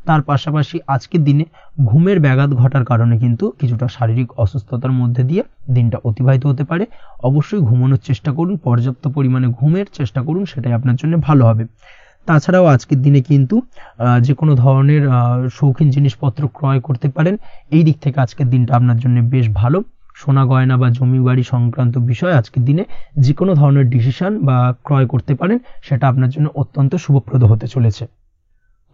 তার পাশাপাশি আজকের দিনে ঘুমের ব্যাঘাত ঘটার কারণে কিন্তু কিছুটা শারীরিক অসুস্থতার মধ্যে দিয়ে দিনটা অতিবাহিত হতে পারে। অবশ্যই ঘুমানোর চেষ্টা করুন, পর্যাপ্ত পরিমাণে ঘুমের চেষ্টা করুন, সেটাই আপনার জন্য ভালো হবে। তাছাড়াও আজকের দিনে কিন্তু যে কোনো ধরনের শৌখিন জিনিসপত্র ক্রয় করতে পারেন। এই দিক থেকে আজকের দিনটা আপনার জন্য বেশ ভালো। সোনা গয়না বা জমি বাড়ি সংক্রান্ত বিষয় আজকের দিনে যে কোনো ধরনের ডিসিশন বা ক্রয় করতে পারেন, সেটা আপনার জন্য অত্যন্ত শুভপ্রদ হতে চলেছে।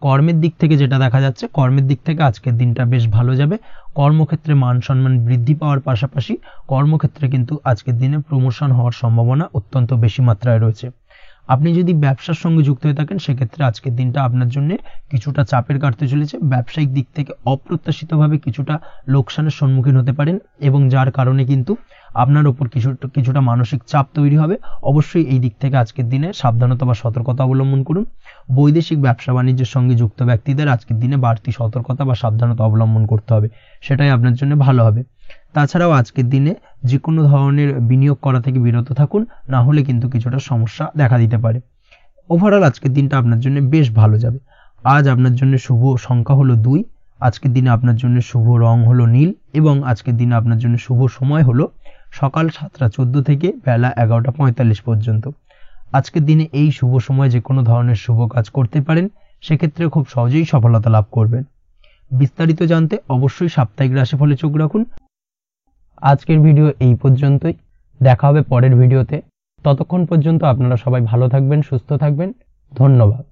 কর্মের দিক থেকে যেটা দেখা যাচ্ছে, কর্মের দিক থেকে আজকের দিনটা বেশ ভালো যাবে। কর্মক্ষেত্রে মান সম্মান বৃদ্ধি পাওয়ার পাশাপাশি কর্মক্ষেত্রে কিন্তু আজকের দিনে প্রমোশন হওয়ার সম্ভাবনা অত্যন্ত বেশি মাত্রায় রয়েছে। আপনি যদি ব্যবসার সঙ্গে যুক্ত হয়ে থাকেন, সেক্ষেত্রে আজকের দিনটা আপনার জন্য কিছুটা চাপের কাটতে চলেছে। ব্যবসায়িক দিক থেকে অপ্রত্যাশিতভাবে কিছুটা লোকসানের সম্মুখীন হতে পারেন এবং যার কারণে কিন্তু আপনার উপর কিছুটা মানসিক চাপ তৈরি হবে। অবশ্যই এই দিক থেকে আজকের দিনে সাবধানতা বা সতর্কতা অবলম্বন করুন। বৈদেশিক ব্যবসা বাণিজ্যের সঙ্গে যুক্ত ব্যক্তিদের আজকের দিনে বাড়তি সতর্কতা বা সাবধানতা অবলম্বন করতে হবে, সেটাই আপনার জন্য ভালো হবে। তাছাড়াও আজকের দিনে যে কোনো ধরনের বিনিয়োগ করা থেকে বিরত থাকুন, না হলে কিন্তু কিছুটা সমস্যা দেখা দিতে পারে। ওভারঅল আজকের দিনটা আপনার জন্য বেশ ভালো যাবে। আজ আপনার জন্য শুভ সংখ্যা হলো 2। আজকের দিনে আপনার জন্য শুভ রং হলো নীল এবং আজকের দিনে আপনার জন্য শুভ সময় হলো সকাল 7:14 থেকে বেলা 11:45 পর্যন্ত। আজকের দিনে এই শুভ সময় যে কোনো ধরনের শুভ কাজ করতে পারেন, সেক্ষেত্রে খুব সহজেই সফলতা লাভ করবেন। বিস্তারিত জানতে অবশ্যই সাপ্তাহিক রাশিফলে চোখ রাখুন। আজকের ভিডিও এই পর্যন্তই। দেখা হবে পরের ভিডিওতে। ততক্ষণ পর্যন্ত আপনারা সবাই ভালো থাকবেন, সুস্থ থাকবেন। ধন্যবাদ।